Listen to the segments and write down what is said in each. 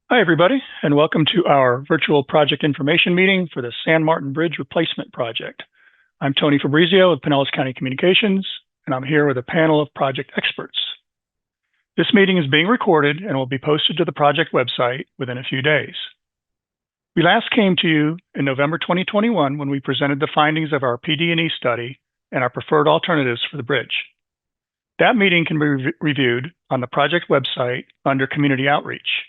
Hi, everybody, and welcome to our virtual project information meeting for the San Martin Bridge Replacement Project. I'm Tony Fabrizio with Pinellas County Communications, and I'm here with a panel of project experts. This meeting is being recorded and will be posted to the project website within a few days. We last came to you in November 2021 when we presented the findings of our PD&E study and our preferred alternatives for the bridge. That meeting can be reviewed on the project website under Community Outreach.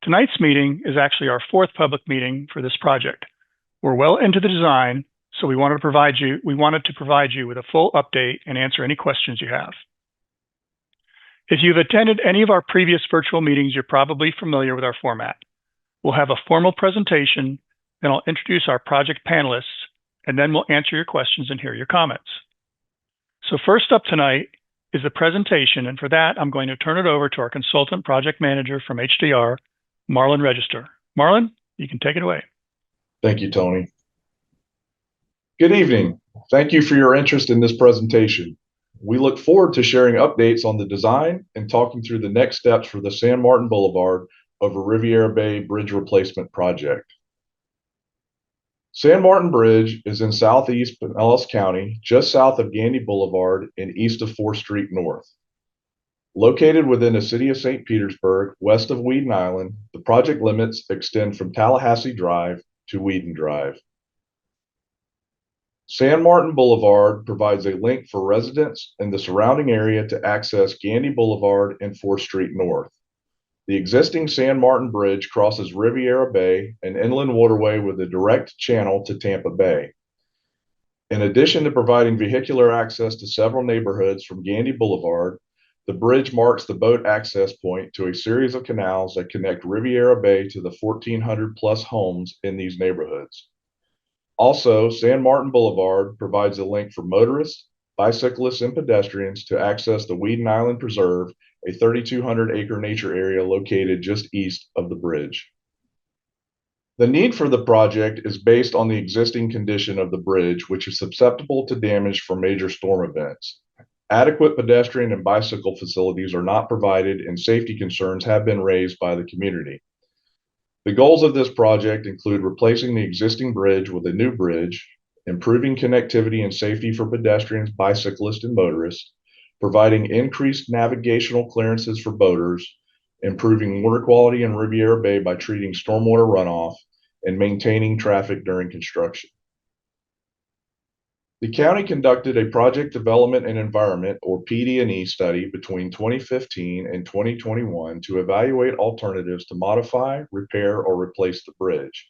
Tonight's meeting is actually our fourth public meeting for this project. We're well into the design, so we wanted to provide you with a full update and answer any questions you have. If you've attended any of our previous virtual meetings, you're probably familiar with our format. We'll have a formal presentation, then I'll introduce our project panelists, and then we'll answer your questions and hear your comments. So first up tonight is the presentation, and for that, I'm going to turn it over to our consultant project manager from HDR, Marlon Register. Marlon, you can take it away. Thank you, Tony. Good evening. Thank you for your interest in this presentation. We look forward to sharing updates on the design and talking through the next steps for the San Martin Boulevard over Riviera Bay Bridge Replacement Project. San Martin Bridge is in southeast Pinellas County, just south of Gandy Boulevard and east of 4th Street North. Located within the city of St. Petersburg, west of Whedon Island, the project limits extend from Tallahassee Drive to Whedon Drive. San Martin Boulevard provides a link for residents in the surrounding area to access Gandy Boulevard and 4th Street North. The existing San Martin Bridge crosses Riviera Bay, an inland waterway with a direct channel to Tampa Bay. In addition to providing vehicular access to several neighborhoods from Gandy Boulevard, the bridge marks the boat access point to a series of canals that connect Riviera Bay to the 1,400 plus homes in these neighborhoods. Also, San Martin Boulevard provides a link for motorists, bicyclists, and pedestrians to access the Whedon Island Preserve, a 3,200-acre nature area located just east of the bridge. The need for the project is based on the existing condition of the bridge, which is susceptible to damage from major storm events. Adequate pedestrian and bicycle facilities are not provided, and safety concerns have been raised by the community. The goals of this project include replacing the existing bridge with a new bridge, improving connectivity and safety for pedestrians, bicyclists, and motorists, providing increased navigational clearances for boaters, improving water quality in Riviera Bay by treating stormwater runoff, and maintaining traffic during construction. The county conducted a project development and environment, or PD&E study between 2015 and 2021 to evaluate alternatives to modify, repair, or replace the bridge.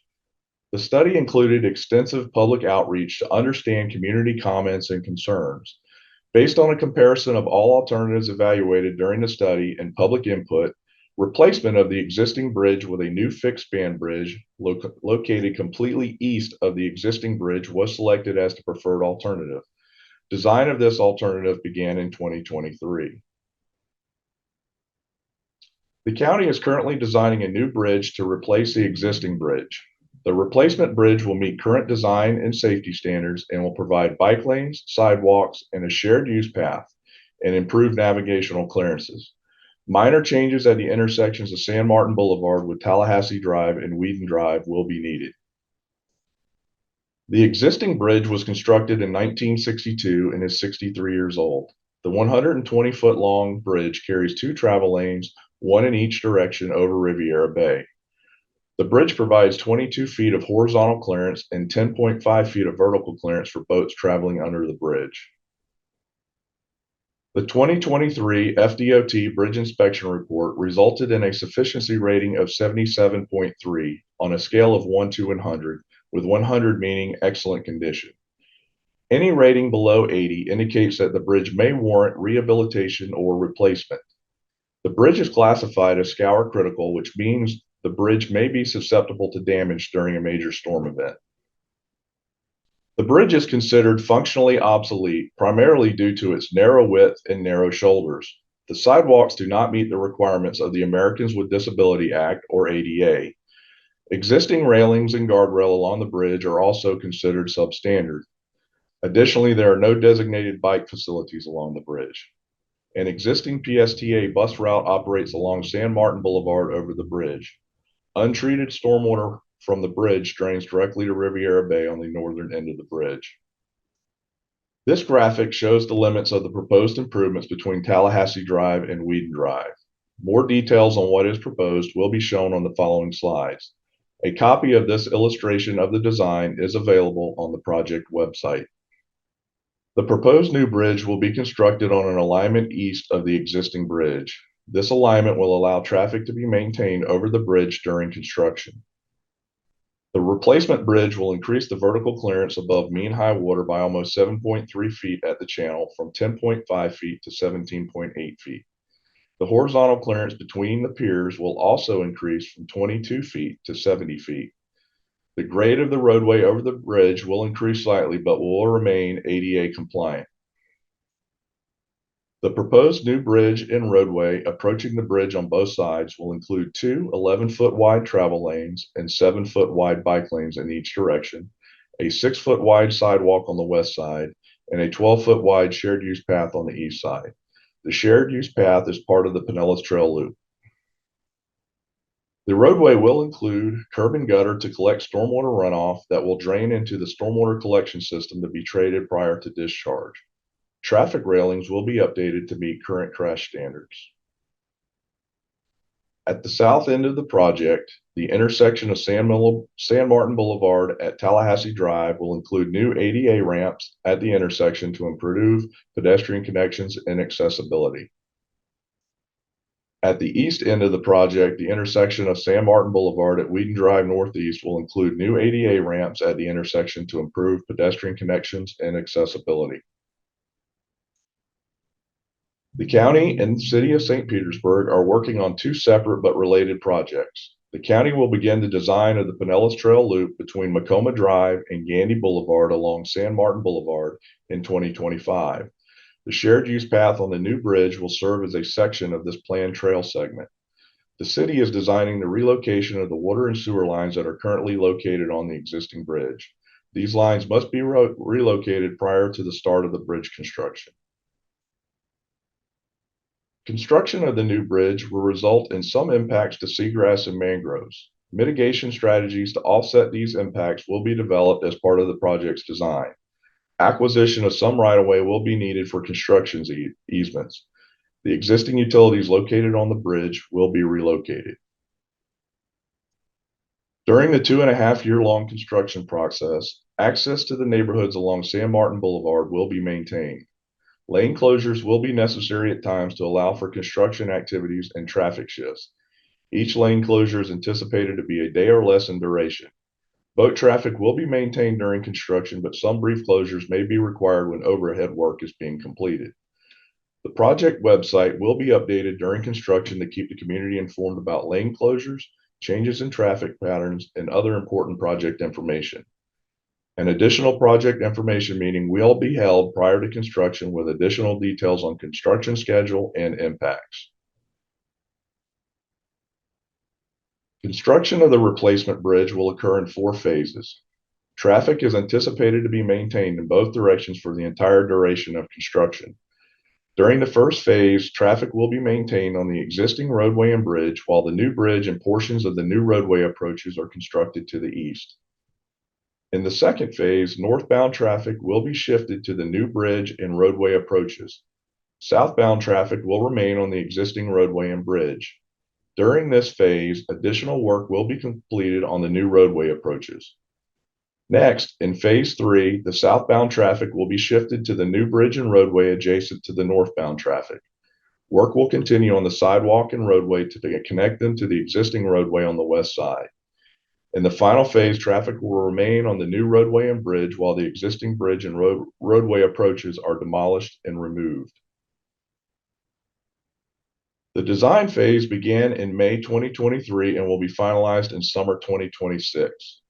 The study included extensive public outreach to understand community comments and concerns. Based on a comparison of all alternatives evaluated during the study and public input, replacement of the existing bridge with a new fixed span bridge located completely east of the existing bridge was selected as the preferred alternative. Design of this alternative began in 2023. The county is currently designing a new bridge to replace the existing bridge. The replacement bridge will meet current design and safety standards and will provide bike lanes, sidewalks, and a shared use path, and improve navigational clearances. Minor changes at the intersections of San Martin Boulevard with Tallahassee Drive and Whedon Drive will be needed. The existing bridge was constructed in 1962 and is 63 years old. The 120-foot long bridge carries 2 travel lanes, one in each direction over Riviera Bay. The bridge provides 22 feet of horizontal clearance and 10.5 feet of vertical clearance for boats traveling under the bridge. The 2023 FDOT Bridge Inspection Report resulted in a sufficiency rating of 77.3 on a scale of 1 to 100, with 100 meaning excellent condition. Any rating below 80 indicates that the bridge may warrant rehabilitation or replacement. The bridge is classified as scour critical, which means the bridge may be susceptible to damage during a major storm event. The bridge is considered functionally obsolete, primarily due to its narrow width and narrow shoulders. The sidewalks do not meet the requirements of the Americans with Disability Act, or ADA. Existing railings and guardrail along the bridge are also considered substandard. Additionally, there are no designated bike facilities along the bridge. An existing PSTA bus route operates along San Martin Boulevard over the bridge. Untreated stormwater from the bridge drains directly to Riviera Bay on the northern end of the bridge. This graphic shows the limits of the proposed improvements between Tallahassee Drive and Whedon Drive. More details on what is proposed will be shown on the following slides. A copy of this illustration of the design is available on the project website. The proposed new bridge will be constructed on an alignment east of the existing bridge. This alignment will allow traffic to be maintained over the bridge during construction. The replacement bridge will increase the vertical clearance above mean high water by almost 7.3 feet at the channel, from 10.5 feet to 17.8 feet. The horizontal clearance between the piers will also increase from 22 feet to 70 feet. The grade of the roadway over the bridge will increase slightly, but will remain ADA compliant. The proposed new bridge and roadway approaching the bridge on both sides will include two 11-foot wide travel lanes and 7-foot wide bike lanes in each direction, a 6-foot wide sidewalk on the west side, and a 12-foot wide shared use path on the east side. The shared use path is part of the Pinellas Trail Loop. The roadway will include curb and gutter to collect stormwater runoff that will drain into the stormwater collection system to be treated prior to discharge. Traffic railings will be updated to meet current crash standards. At the south end of the project, the intersection of San Martin Boulevard at Tallahassee Drive will include new ADA ramps at the intersection to improve pedestrian connections and accessibility. At the east end of the project, the intersection of San Martin Boulevard at Whedon Drive Northeast will include new ADA ramps at the intersection to improve pedestrian connections and accessibility. The county and the city of St. Petersburg are working on two separate but related projects. The county will begin the design of the Pinellas Trail Loop between Macoma Drive and Gandy Boulevard along San Martin Boulevard in 2025. The shared use path on the new bridge will serve as a section of this planned trail segment. The city is designing the relocation of the water and sewer lines that are currently located on the existing bridge. These lines must be relocated prior to the start of the bridge construction. Construction of the new bridge will result in some impacts to seagrass and mangroves. Mitigation strategies to offset these impacts will be developed as part of the project's design. Acquisition of some right-of-way will be needed for construction easements. The existing utilities located on the bridge will be relocated. During the 2.5-year-long construction process, access to the neighborhoods along San Martin Boulevard will be maintained. Lane closures will be necessary at times to allow for construction activities and traffic shifts. Each lane closure is anticipated to be a day or less in duration. Boat traffic will be maintained during construction, but some brief closures may be required when overhead work is being completed. The project website will be updated during construction to keep the community informed about lane closures, changes in traffic patterns, and other important project information. An additional project information meeting will be held prior to construction with additional details on construction schedule and impacts. Construction of the replacement bridge will occur in 4 phases. Traffic is anticipated to be maintained in both directions for the entire duration of construction. During the first phase, traffic will be maintained on the existing roadway and bridge, while the new bridge and portions of the new roadway approaches are constructed to the east. In the second phase, northbound traffic will be shifted to the new bridge and roadway approaches. Southbound traffic will remain on the existing roadway and bridge. During this phase, additional work will be completed on the new roadway approaches. Next, in phase 3, the southbound traffic will be shifted to the new bridge and roadway adjacent to the northbound traffic. Work will continue on the sidewalk and roadway to connect them to the existing roadway on the west side. In the final phase, traffic will remain on the new roadway and bridge while the existing bridge and roadway approaches are demolished and removed. The design phase began in May 2023 and will be finalized in summer 2026.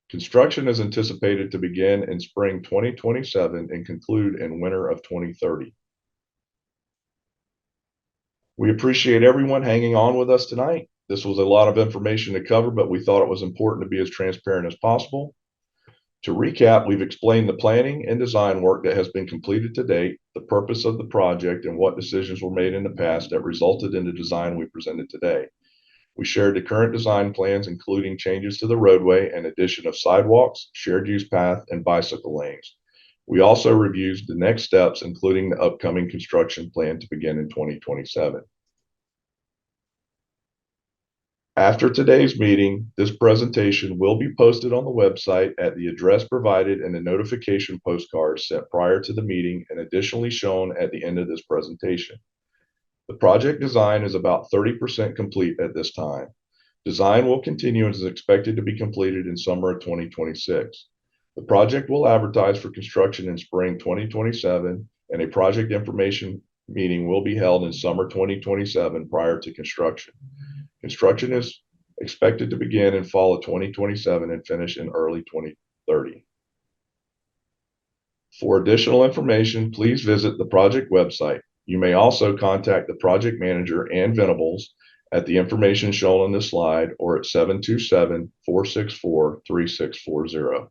Construction is anticipated to begin in spring 2027 and conclude in winter of 2030. We appreciate everyone hanging on with us tonight. This was a lot of information to cover, but we thought it was important to be as transparent as possible. To recap, we've explained the planning and design work that has been completed to date, the purpose of the project, and what decisions were made in the past that resulted in the design we presented today. We shared the current design plans, including changes to the roadway and addition of sidewalks, shared use path, and bicycle lanes. We also reviewed the next steps, including the upcoming construction plan to begin in 2027. After today's meeting, this presentation will be posted on the website at the address provided in the notification postcard sent prior to the meeting and additionally shown at the end of this presentation. The project design is about 30% complete at this time. Design will continue and is expected to be completed in summer of 2026. The project will advertise for construction in spring 2027, and a project information meeting will be held in summer 2027 prior to construction. Construction is expected to begin in fall of 2027 and finish in early 2030. For additional information, please visit the project website. You may also contact the project manager and Venables at the information shown on this slide or at 727-464-3640.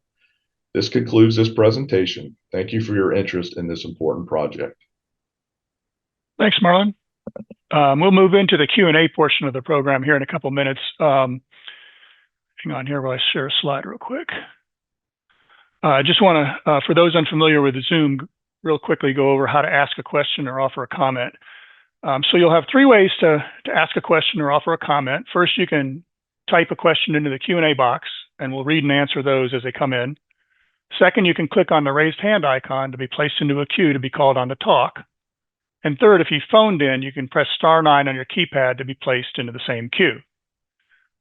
This concludes this presentation. Thank you for your interest in this important project. Thanks, Marlon. We'll move into the Q&A portion of the program here in a couple minutes. Hang on here while I share a slide real quick. I just want to, for those unfamiliar with Zoom, real quickly go over how to ask a question or offer a comment. So you'll have three ways to ask a question or offer a comment. First, you can type a question into the Q&A box, and we'll read and answer those as they come in. Second, you can click on the raised hand icon to be placed into a queue to be called on to talk. And third, if you phoned in, you can press *9 on your keypad to be placed into the same queue.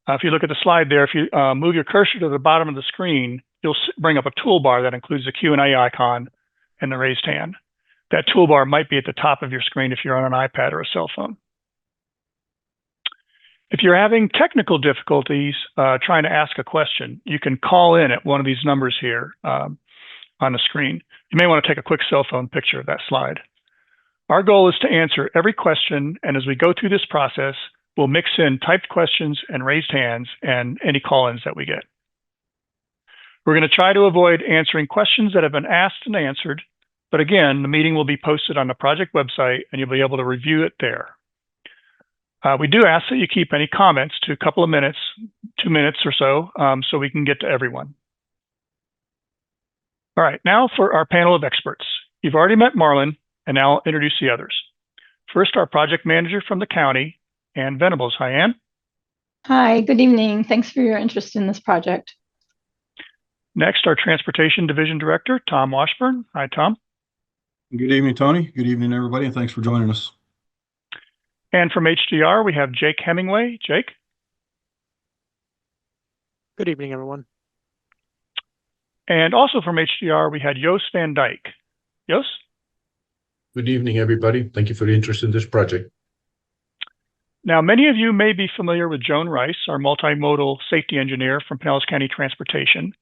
If you look at the slide there, if you move your cursor to the bottom of the screen, you'll bring up a toolbar that includes the Q&A icon and the raised hand. That toolbar might be at the top of your screen if you're on an iPad or a cell phone. If you're having technical difficulties trying to ask a question, you can call in at one of these numbers here on the screen. You may want to take a quick cell phone picture of that slide. Our goal is to answer every question, and as we go through this process, we'll mix in typed questions and raised hands and any call-ins that we get. We're going to try to avoid answering questions that have been asked and answered, but again, the meeting will be posted on the project website and you'll be able to review it there. We do ask that you keep any comments to a couple of minutes, 2 minutes or so, so we can get to everyone. All right, now for our panel of experts. You've already met Marlon, and now I'll introduce the others. First, our project manager from the county, Ann Venables. Hi, Ann. Hi, good evening. Thanks for your interest in this project. Next, our transportation division director, Tom Washburn. Hi, Tom. Good evening, Tony. Good evening, everybody, and thanks for joining us. And from HDR, we have Jake Hemingway. Jake. Good evening, everyone. And also from HDR, we had Jos Van Dyke. Jos? Good evening, everybody. Thank you for the interest in this project. Now, many of you may be familiar with Joan Rice, our multimodal safety engineer from Pinellas County Transportation.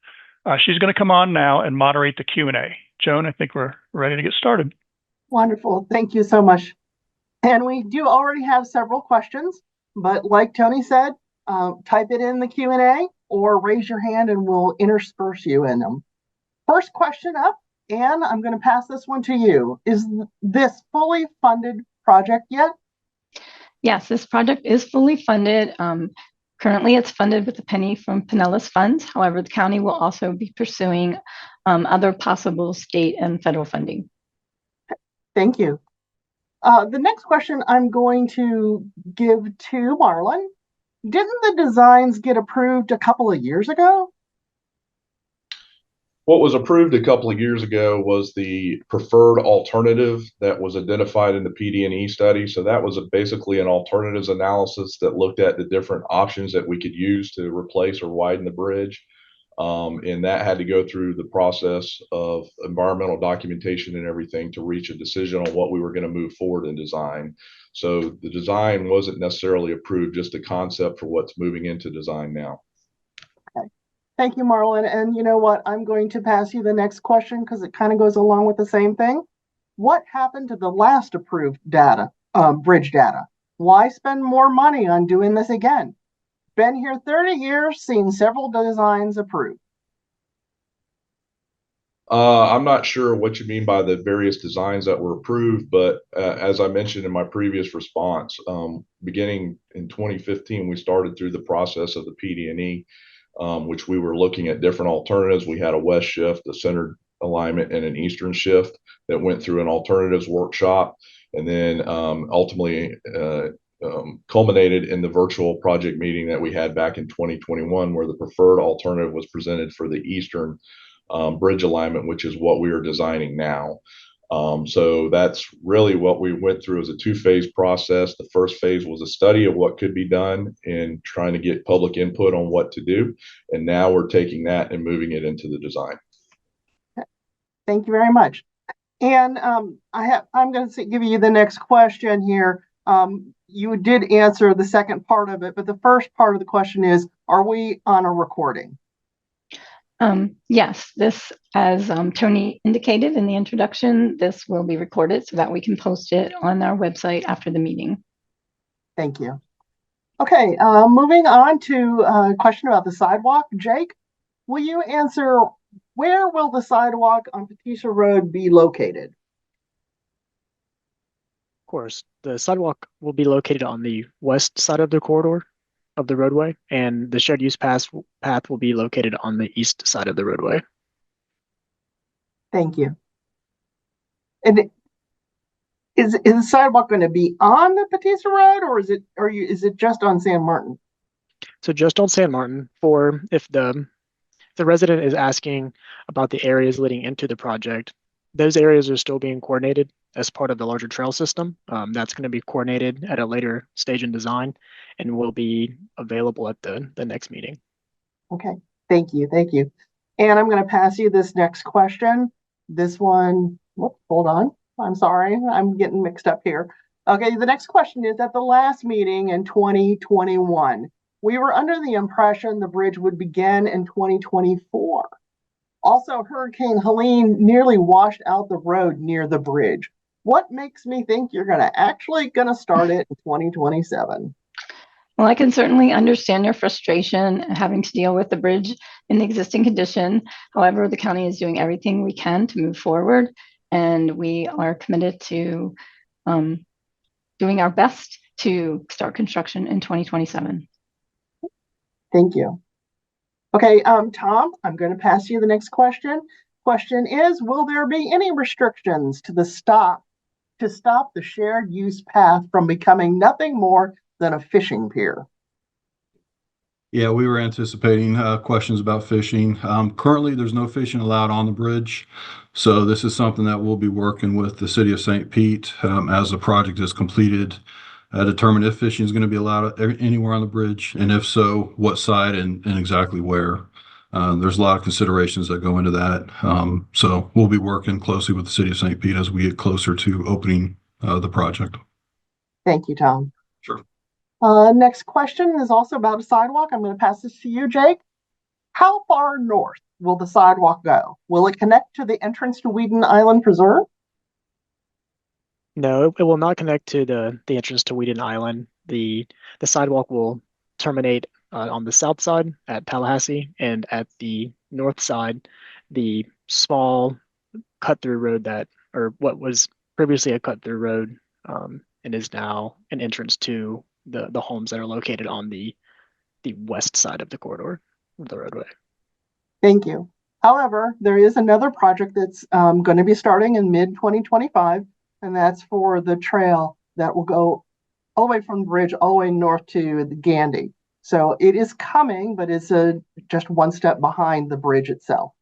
She's going to come on now and moderate the Q&A. Joan, I think we're ready to get started. Wonderful. Thank you so much. And we do already have several questions, but like Tony said, type it in the Q&A or raise your hand and we'll intersperse you in them. First question up, Ann, I'm going to pass this one to you. Is this fully funded project yet? Yes, this project is fully funded. Currently, it's funded with a penny from Pinellas funds. However, the county will also be pursuing other possible state and federal funding. Thank you. The next question I'm going to give to Marlon. Didn't the designs get approved a couple of years ago? What was approved a couple of years ago was the preferred alternative that was identified in the PD&E study. So that was basically an alternatives analysis that looked at the different options that we could use to replace or widen the bridge. And that had to go through the process of environmental documentation and everything to reach a decision on what we were going to move forward in design. So the design wasn't necessarily approved, just a concept for what's moving into design now. Okay. Thank you, Marlon. And you know what? I'm going to pass you the next question because it kind of goes along with the same thing. What happened to the last approved data, bridge data? Why spend more money on doing this again? Been here 30 years, seen several designs approved. I'm not sure what you mean by the various designs that were approved, but as I mentioned in my previous response, beginning in 2015, we started through the process of the PD&E, which we were looking at different alternatives. We had a west shift, a centered alignment, and an eastern shift that went through an alternatives workshop, and then ultimately culminated in the virtual project meeting that we had back in 2021, where the preferred alternative was presented for the eastern bridge alignment, which is what we are designing now. So that's really what we went through as a two-phase process. The first phase was a study of what could be done and trying to get public input on what to do. And now we're taking that and moving it into the design. Thank you very much. And I'm going to give you the next question here. You did answer the second part of it, but the first part of the question is, are we on a recording? Yes, this, as Tony indicated in the introduction, this will be recorded so that we can post it on our website after the meeting. Thank you. Okay, moving on to a question about the sidewalk. Jake, will you answer, where will the sidewalk on Petersburg Road be located? Of course, the sidewalk will be located on the west side of the corridor of the roadway, and the shared use path will be located on the east side of the roadway. Thank you. And is the sidewalk going to be on the Petersburg Road, or is it just on San Martin? So just on San Martin, for if the resident is asking about the areas leading into the project, those areas are still being coordinated as part of the larger trail system. That's going to be coordinated at a later stage in design and will be available at the next meeting. Okay, thank you. And I'm going to pass you this next question. This one, whoops, hold on. I'm sorry, I'm getting mixed up here. Okay, the next question is, at the last meeting in 2021, we were under the impression the bridge would begin in 2024. Also, Hurricane Helene nearly washed out the road near the bridge. What makes me think you're actually going to start it in 2027? Well, I can certainly understand your frustration having to deal with the bridge in the existing condition. However, the county is doing everything we can to move forward, and we are committed to doing our best to start construction in 2027. Thank you. Okay, Tom, I'm going to pass you the next question. Question is, will there be any restrictions to stop the shared use path from becoming nothing more than a fishing pier? Yeah, we were anticipating questions about fishing. Currently, there's no fishing allowed on the bridge. So this is something that we'll be working with the city of St. Pete as the project is completed, determine if fishing is going to be allowed anywhere on the bridge, and if so, what side and exactly where. There's a lot of considerations that go into that. So we'll be working closely with the city of St. Pete as we get closer to opening the project. Thank you, Tom. Sure. Next question is also about a sidewalk. I'm going to pass this to you, Jake. How far north will the sidewalk go? Will it connect to the entrance to Weeden Island Preserve? No, it will not connect to the entrance to Weeden Island. The sidewalk will terminate on the south side at Tallahassee, and at the north side, the small cut-through road or what was previously a cut-through road and is now an entrance to the homes that are located on the west side of the corridor of the roadway. Thank you. However, there is another project that's going to be starting in mid-2025, and that's for the trail that will go all the way from the bridge all the way north to the Gandy. So it is coming, but it's just one step behind the bridge itself.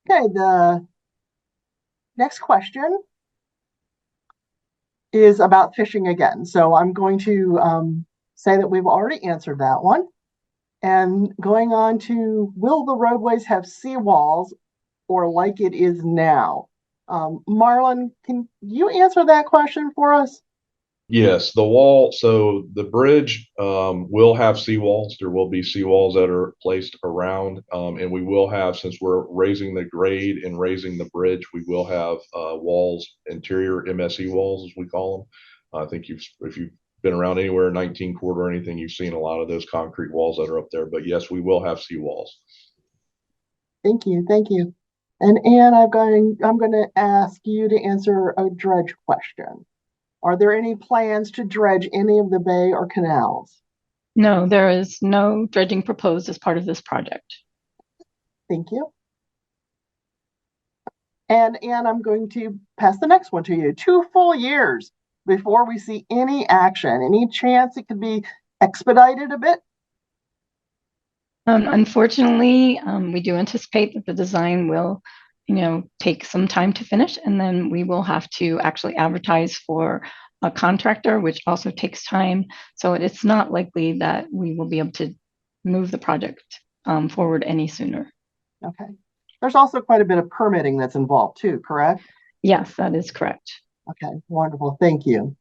Okay, the next question is about fishing again. So I'm going to say that we've already answered that one. And going on to, will the roadways have seawalls or like it is now? Marlon, can you answer that question for us? Yes, so the bridge will have seawalls. There will be seawalls that are placed around, and we will have, since we're raising the grade and raising the bridge, we will have walls, interior MSE walls, as we call them. I think if you've been around anywhere, 19 Court or anything, you've seen a lot of those concrete walls that are up there. But yes, we will have seawalls. Thank you. Thank you. And Anne, I'm going to ask you to answer a dredge question. Are there any plans to dredge any of the bay or canals? No, there is no dredging proposed as part of this project. Thank you. And Anne, I'm going to pass the next one to you. 2 full years before we see any action. Any chance it could be expedited a bit? Unfortunately, we do anticipate that the design will, take some time to finish, and then we will have to actually advertise for a contractor, which also takes time. So it's not likely that we will be able to move the project forward any sooner. Okay. There's also quite a bit of permitting that's involved too, correct? Yes, that is correct. Okay, wonderful. Thank you.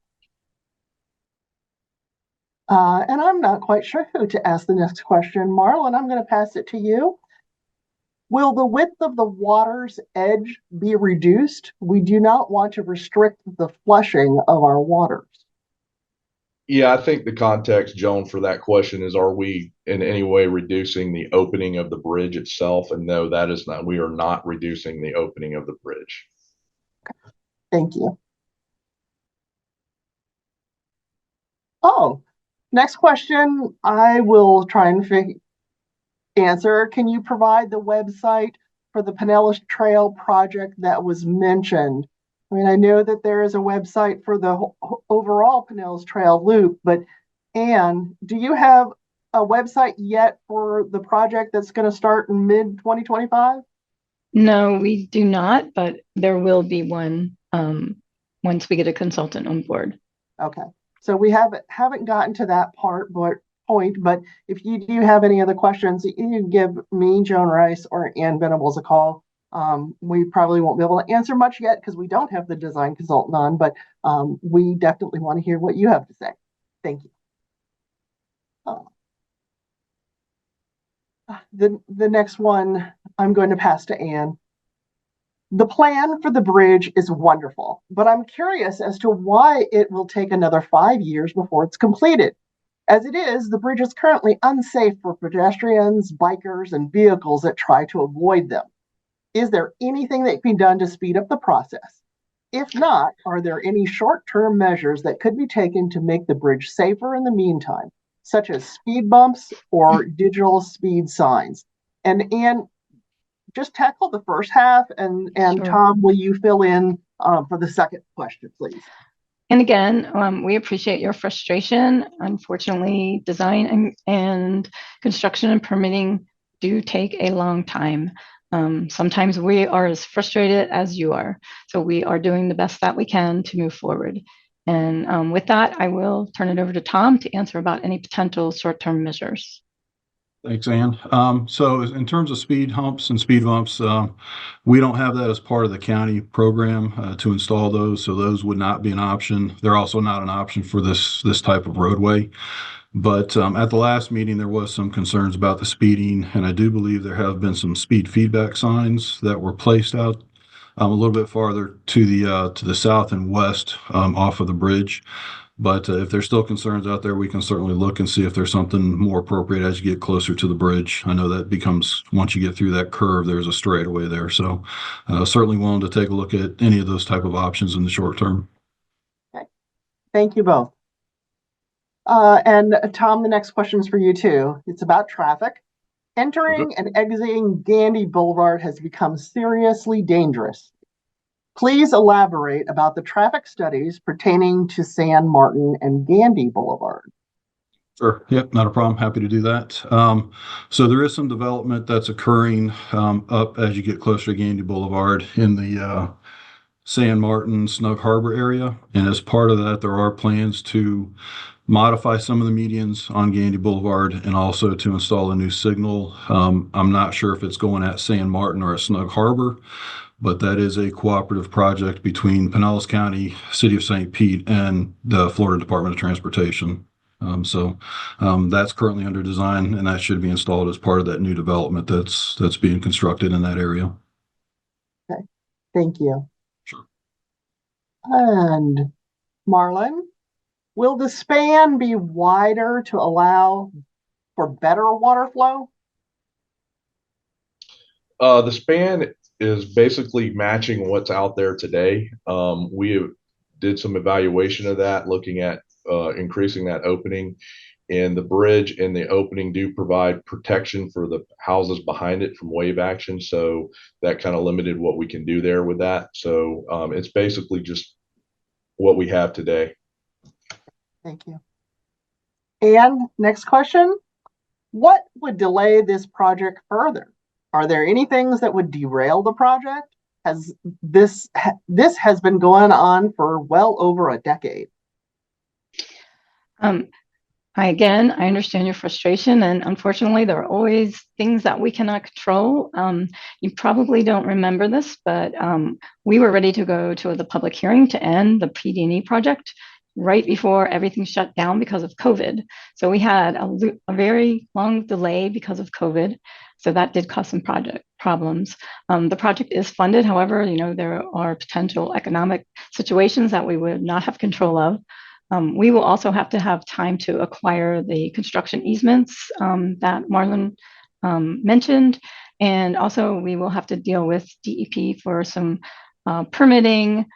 And I'm not quite sure who to ask the next question. Marlon, I'm going to pass it to you. Will the width of the water's edge be reduced? We do not want to restrict the flushing of our waters. Yeah, I think the context, Joan, for that question is, are we in any way reducing the opening of the bridge itself? And no, that is not. We are not reducing the opening of the bridge. Thank you. Oh, next question I will try and answer. Can you provide the website for the Pinellas Trail project that was mentioned? I mean, I know that there is a website for the overall Pinellas Trail loop, but Anne, do you have a website yet for the project that's going to start in mid-2025? No, we do not, but there will be one once we get a consultant on board. Okay, so we haven't gotten to that point, but if you do have any other questions, you can give me, Joan Rice, or Ann Venables a call. We probably won't be able to answer much yet because we don't have the design consultant on, but we definitely want to hear what you have to say. Thank you. The next one I'm going to pass to Anne. The plan for the bridge is wonderful, but I'm curious as to why it will take another 5 years before it's completed. As it is, the bridge is currently unsafe for pedestrians, bikers, and vehicles that try to avoid them. Is there anything that can be done to speed up the process? If not, are there any short-term measures that could be taken to make the bridge safer in the meantime, such as speed bumps or digital speed signs? And Anne, just tackle the first half, and Sure. Tom, will you fill in for the second question, please? And again, we appreciate your frustration. Unfortunately, design and construction and permitting do take a long time. Sometimes we are as frustrated as you are. So we are doing the best that we can to move forward. And with that, I will turn it over to Tom to answer about any potential short-term measures. Thanks, Ann. So in terms of speed humps and speed bumps, we don't have that as part of the county program to install those, so those would not be an option. They're also not an option for this type of roadway. But at the last meeting, there was some concerns about the speeding, and I do believe there have been some speed feedback signs that were placed out a little bit farther to the south and west off of the bridge. But if there's still concerns out there, we can certainly look and see if there's something more appropriate as you get closer to the bridge. I know that becomes, once you get through that curve, there's a straightaway there. So certainly willing to take a look at any of those type of options in the short term. Okay. Thank you both. And Tom, the next question is for you too. It's about traffic. Entering and exiting Gandy Boulevard has become seriously dangerous. Please elaborate about the traffic studies pertaining to San Martin and Gandy Boulevard. Sure. Yep, not a problem. Happy to do that. So there is some development that's occurring up as you get closer to Gandy Boulevard in the San Martin Snug Harbor area. And as part of that, there are plans to modify some of the medians on Gandy Boulevard and also to install a new signal. I'm not sure if it's going at San Martin or at Snug Harbor, but that is a cooperative project between Pinellas County, City of St. Pete, and the Florida Department of Transportation. So that's currently under design, and that should be installed as part of that new development that's being constructed in that area. Okay, thank you. Sure. And Marlon, will the span be wider to allow for better water flow? The span is basically matching what's out there today. Did some evaluation of that, looking at increasing that opening, and the bridge and the opening do provide protection for the houses behind it from wave action. So that kind of limited what we can do there with that. So it's basically just what we have today. Thank you. And next question, what would delay this project further? Are there any things that would derail the project? Has this has been going on for well over a decade? I understand your frustration, and unfortunately, there are always things that we cannot control. You probably don't remember this, but we were ready to go to the public hearing to end the PD&E project right before everything shut down because of COVID. So we had a very long delay because of COVID. So that did cause some project problems. The project is funded. However, there are potential economic situations that we would not have control of. We will also have to have time to acquire the construction easements that Marlon mentioned. And also we will have to deal with DEP for some permitting,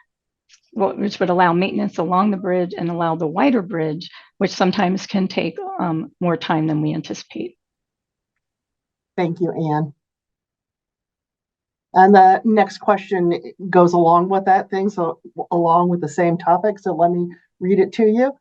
which would allow maintenance along the bridge and allow the wider bridge, which sometimes can take more time than we anticipate. Thank you, Anne. And the next question goes along with that thing, so along with the same topic. So let me read it to you.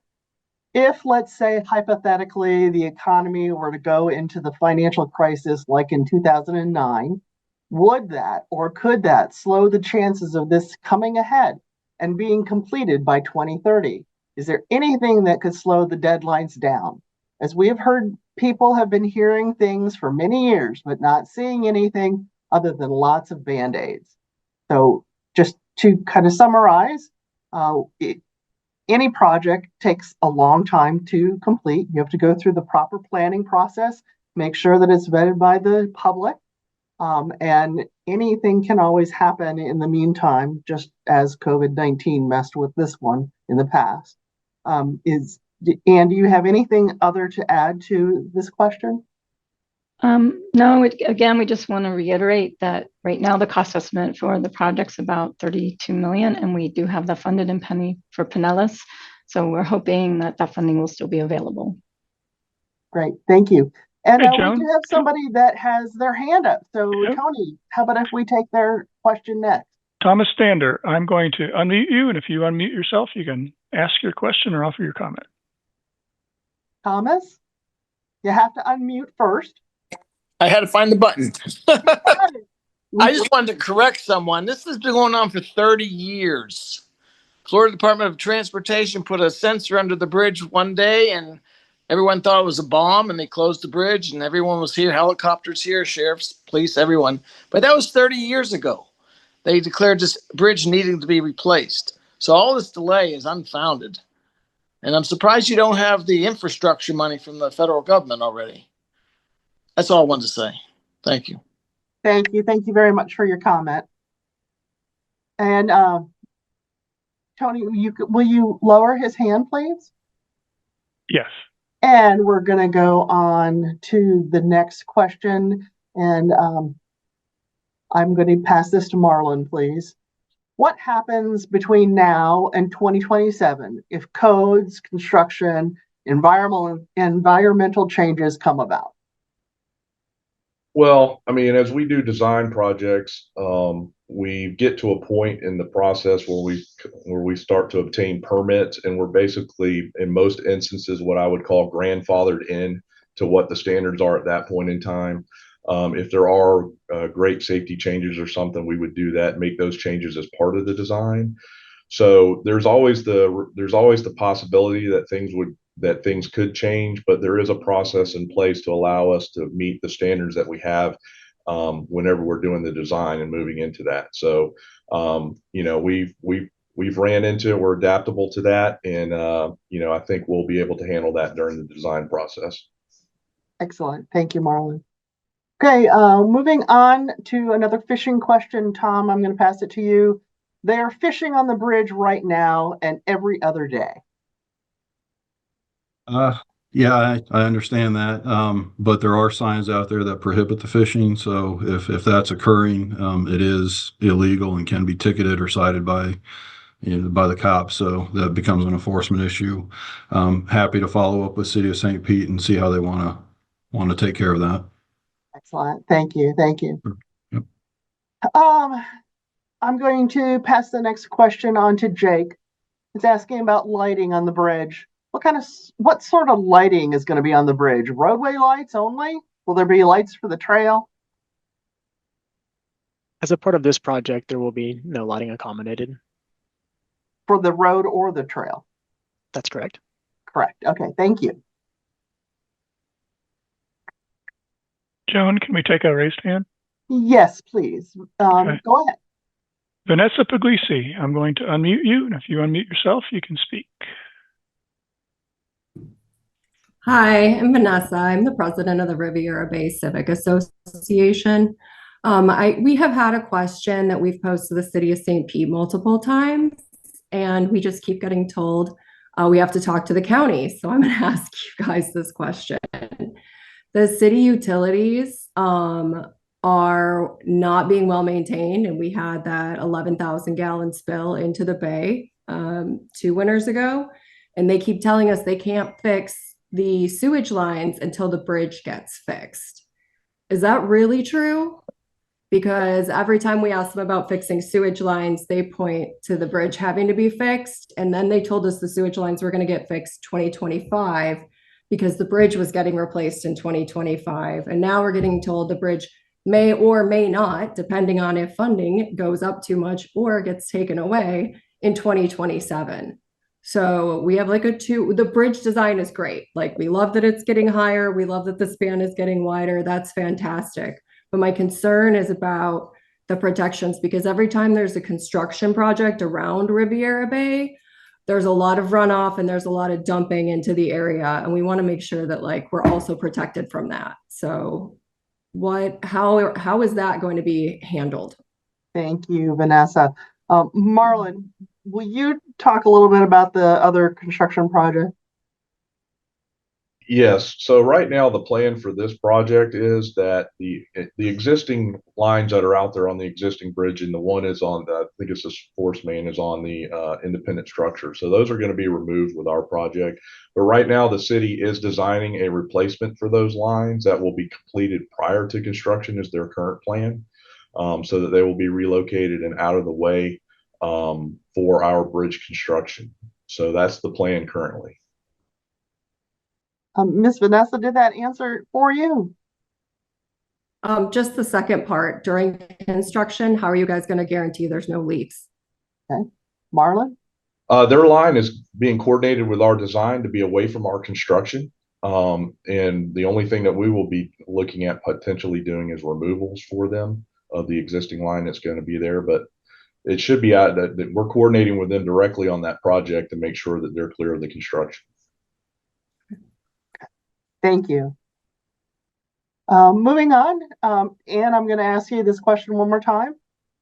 If, let's say, hypothetically, the economy were to go into the financial crisis like in 2009, would that or could that slow the chances of this coming ahead and being completed by 2030? Is there anything that could slow the deadlines down? As we have heard, people have been hearing things for many years, but not seeing anything other than lots of Band-Aids. So just to kind of summarize, any project takes a long time to complete. You have to go through the proper planning process, make sure that it's vetted by the public, and anything can always happen in the meantime, just as COVID-19 messed with this one in the past. Anne, do you have anything other to add to this question? No, again, we just want to reiterate that right now the cost estimate for the project's about $32 million, and we do have that funded in penny for Pinellas. So we're hoping that that funding will still be available. Great, thank you. And Hey, we Joan. do have somebody that has their hand up. So Yep. Tony, how about if we take their question next? Thomas Stander, I'm going to unmute you, and if you unmute yourself, you can ask your question or offer your comment. Thomas, you have to unmute first. I had to find the button. I just wanted to correct someone. This has been going on for 30 years. Florida Department of Transportation put a sensor under the bridge one day, and everyone thought it was a bomb, and they closed the bridge, and everyone was here, helicopters here, sheriffs, police, everyone. But that was 30 years ago. They declared this bridge needing to be replaced. So all this delay is unfounded. And I'm surprised you don't have the infrastructure money from the federal government already. That's all I wanted to say. Thank you. Thank you. Thank you very much for your comment. And Tony, will you lower his hand, please? Yes. And we're going to go on to the next question. And I'm going to pass this to Marlon, please. What happens between now and 2027 if codes, construction, environmental changes come about? Well, I mean, as we do design projects, we get to a point in the process where we start to obtain permits, and we're basically, in most instances, what I would call grandfathered in to what the standards are at that point in time. If there are great safety changes or something, we would do that, make those changes as part of the design. So there's always the possibility that things could change, but there is a process in place to allow us to meet the standards that we have whenever we're doing the design and moving into that. So we've ran into it, we're adaptable to that, and I think we'll be able to handle that during the design process. Excellent. Thank you, Marlon. Okay, moving on to another fishing question. Tom, I'm going to pass it to you. They are fishing on the bridge right now and every other day. Yeah, I understand that, but there are signs out there that prohibit the fishing. So if that's occurring, it is illegal and can be ticketed or cited by by the cops. So that becomes an enforcement issue. Happy to follow up with City of St. Pete and see how they want to take care of that. Excellent. Thank you. Thank you. Yep. I'm going to pass the next question on to Jake. It's asking about lighting on the bridge. What sort of lighting is going to be on the bridge? Roadway lights only? Will there be lights for the trail? As a part of this project, there will be no lighting accommodated. For the road or the trail? That's correct. Correct. Okay, thank you. Joan, can we take a raised hand? Yes, please. Okay. Go ahead. Vanessa Puglisi, I'm going to unmute you, and if you unmute yourself, you can speak. Hi, I'm Vanessa. I'm the president of the Riviera Bay Civic Association. We have had a question that we've posed to the City of St. Pete multiple times, and we just keep getting told we have to talk to the county. So I'm going to ask you guys this question. The city utilities are not being well maintained, and we had that 11,000 gallon spill into the bay 2 winters ago, and they keep telling us they can't fix the sewage lines until the bridge gets fixed. Is that really true? Because every time we ask them about fixing sewage lines, they point to the bridge having to be fixed. And then they told us the sewage lines were going to get fixed 2025 because the bridge was getting replaced in 2025. And now we're getting told the bridge may or may not, depending on if funding goes up too much or gets taken away in 2027. So we have the bridge design is great. Like, we love that it's getting higher. We love that the span is getting wider. That's fantastic. But my concern is about the protections, because every time there's a construction project around Riviera Bay, there's a lot of runoff and there's a lot of dumping into the area. And we want to make sure that we're also protected from that. So how is that going to be handled? Thank you, Vanessa. Marlon, will you talk a little bit about the other construction project? Yes. So right now, the plan for this project is that the existing lines that are out there on the existing bridge, and the one is on I think it's this force main is on the independent structure. So those are going to be removed with our project. But right now, the city is designing a replacement for those lines that will be completed prior to construction is their current plan, so that they will be relocated and out of the way for our bridge construction. So that's the plan currently. Miss Vanessa, did that answer for you? Just the second part. During construction, how are you guys going to guarantee there's no leaks? Okay. Marlon? Their line is being coordinated with our design to be away from our construction. And the only thing that we will be looking at potentially doing is removals for them of the existing line that's going to be there. But it should be out that we're coordinating with them directly on that project to make sure that they're clear of the construction. Thank you. Moving on, Anne, I'm going to ask you this question one more time.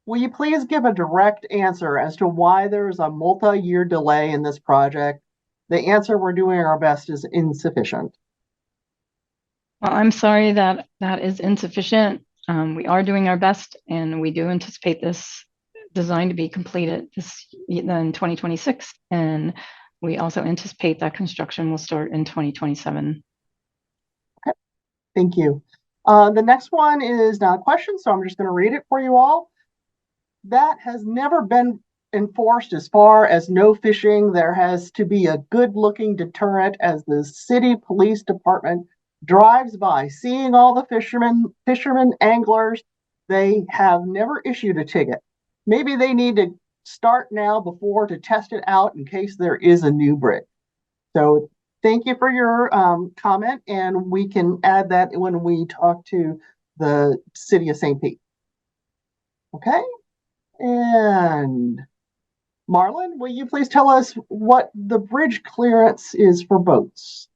Will you please give a direct answer as to why there is a multi-year delay in this project? The answer, we're doing our best, is insufficient. Well, I'm sorry that is insufficient. We are doing our best, and we do anticipate this design to be completed in 2026. And we also anticipate that construction will start in 2027. Okay, thank you. The next one is not a question, so I'm just going to read it for you all. That has never been enforced as far as no fishing. There has to be a good-looking deterrent as the city police department drives by, seeing all the fishermen, anglers. They have never issued a ticket. Maybe they need to start now before to test it out in case there is a new bridge. So thank you for your comment, and we can add that when we talk to the City of St. Pete. Okay, and Marlon, will you please tell us what the bridge clearance is for boats?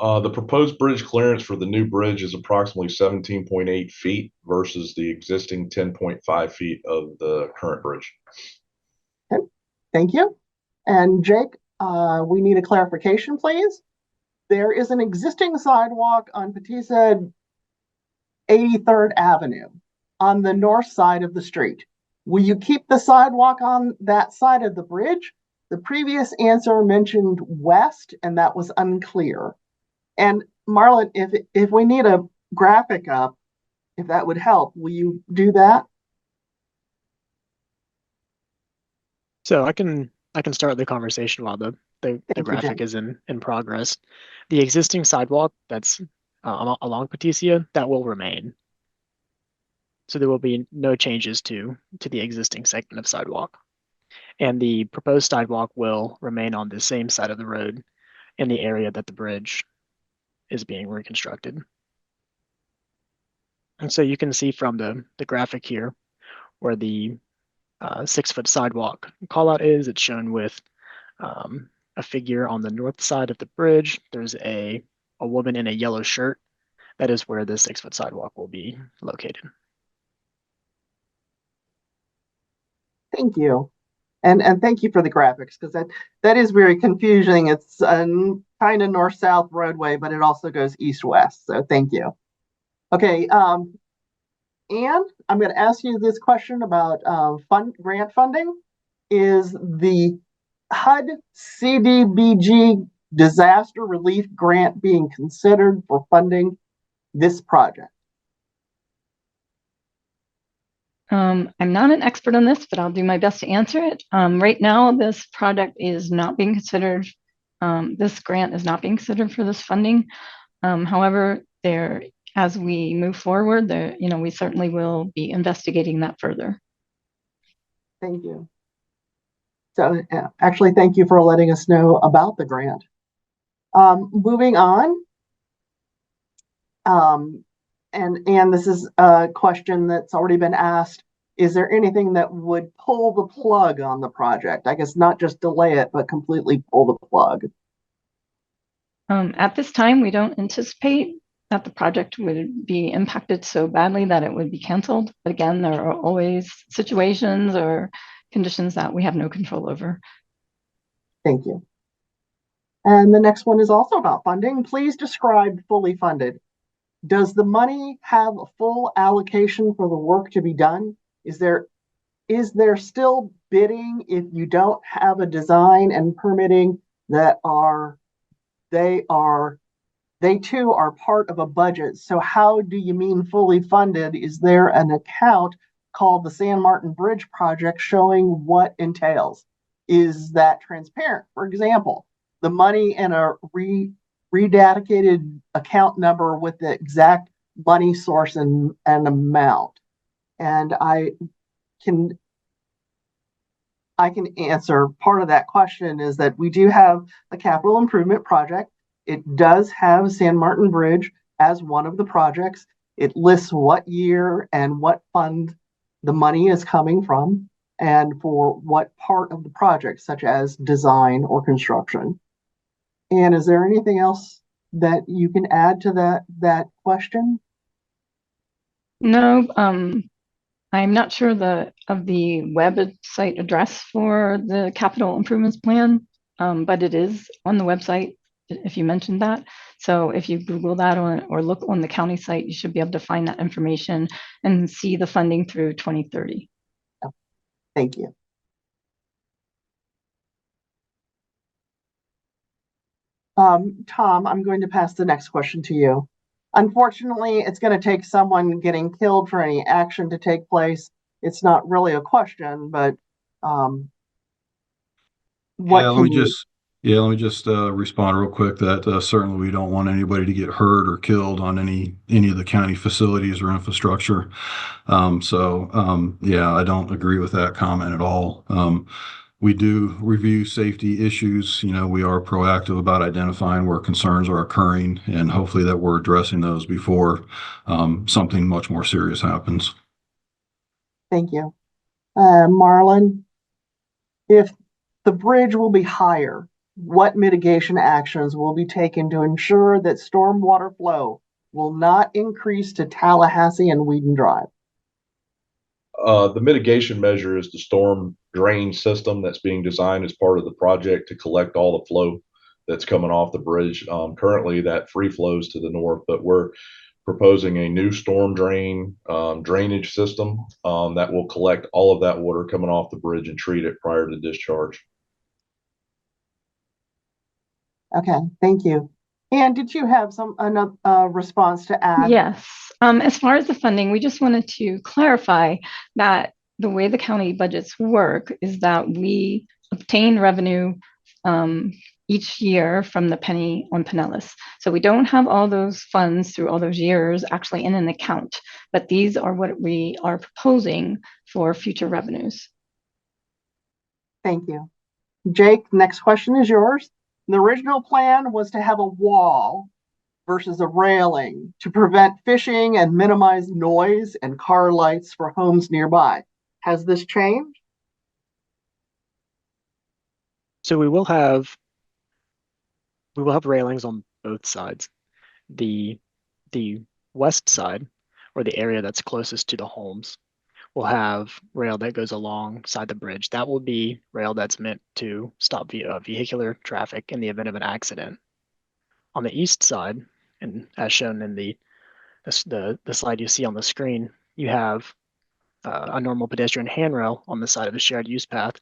The proposed bridge clearance for the new bridge is approximately 17.8 feet versus the existing 10.5 feet of the current bridge. Okay, thank you. And Jake, we need a clarification, please. there is an existing sidewalk on Petisa 83rd Avenue on the north side of the street. Will you keep the sidewalk on that side of the bridge? The previous answer mentioned west, and that was unclear. And Marlon, if we need a graphic up, if that would help, will you do that? So I can start the conversation while the graphic is in progress. The existing sidewalk that's along Patricia, that will remain. So there will be no changes to the existing segment of sidewalk. And the proposed sidewalk will remain on the same side of the road in the area that the bridge is being reconstructed. And so you can see from the graphic here where the 6-foot sidewalk call out is. It's shown with a figure on the north side of the bridge. There's a woman in a yellow shirt. That is where the 6-foot sidewalk will be located. Thank you. And thank you for the graphics, because that is very confusing. It's a kind of north-south roadway, but it also goes east-west. So thank you. Okay, Anne, I'm going to ask you this question about grant funding. Is the HUD CDBG disaster relief grant being considered for funding this project? I'm not an expert on this, but I'll do my best to answer it. Right now, this project is not being considered. This grant is not being considered for this funding. However, as we move forward, we certainly will be investigating that further. Thank you. So actually, thank you for letting us know about the grant. Moving on. And this is a question that's already been asked. Is there anything that would pull the plug on the project? I guess not just delay it, but completely pull the plug. At this time, we don't anticipate that the project would be impacted so badly that it would be canceled. But again, there are always situations or conditions that we have no control over. Thank you. And the next one is also about funding. Please describe fully funded. Does the money have a full allocation for the work to be done? Is there still bidding if you don't have a design and permitting that they too are part of a budget? So how do you mean fully funded? Is there an account called the San Martin Bridge project showing what entails? Is that transparent? For example, the money in a rededicated account number with the exact money source and amount. And I can answer part of that question is that we do have a capital improvement project. It does have San Martin Bridge as one of the projects. It lists what year and what fund the money is coming from and for what part of the project, such as design or construction. And is there anything else that you can add to that question? No, I'm not sure of the website address for the capital improvements plan, but it is on the website if you mentioned that. So if you Google that or look on the county site, you should be able to find that information and see the funding through 2030. Thank you. Tom, I'm going to pass the next question to you. Unfortunately, it's going to take someone getting killed for any action to take place. It's not really a question, but let me just respond real quick that certainly we don't want anybody to get hurt or killed on any of the county facilities or infrastructure. Yeah, I don't agree with that comment at all. We do review safety issues. We are proactive about identifying where concerns are occurring, and hopefully that we're addressing those before something much more serious happens. Thank you. Marlon, if the bridge will be higher, what mitigation actions will be taken to ensure that stormwater flow will not increase to Tallahassee and Whedon Drive? The mitigation measure is the storm drain system that's being designed as part of the project to collect all the flow that's coming off the bridge. Currently that free flows to the north, but we're proposing a new storm drain drainage system that will collect all of that water coming off the bridge and treat it prior to discharge. Okay, thank you. And did you have another response to add? Yes. As far as the funding, we just wanted to clarify that the way the county budgets work is that we obtain revenue each year from the penny on Pinellas. So we don't have all those funds through all those years actually in an account, but these are what we are proposing for future revenues. Thank you. Jake, next question is yours. The original plan was to have a wall versus a railing to prevent fishing and minimize noise and car lights for homes nearby. Has this changed? So we will have railings on both sides. The west side, or the area that's closest to the homes, will have rail that goes alongside the bridge. That will be rail that's meant to stop vehicular traffic in the event of an accident. On the east side, and as shown in the slide you see on the screen, you have a normal pedestrian handrail on the side of the shared use path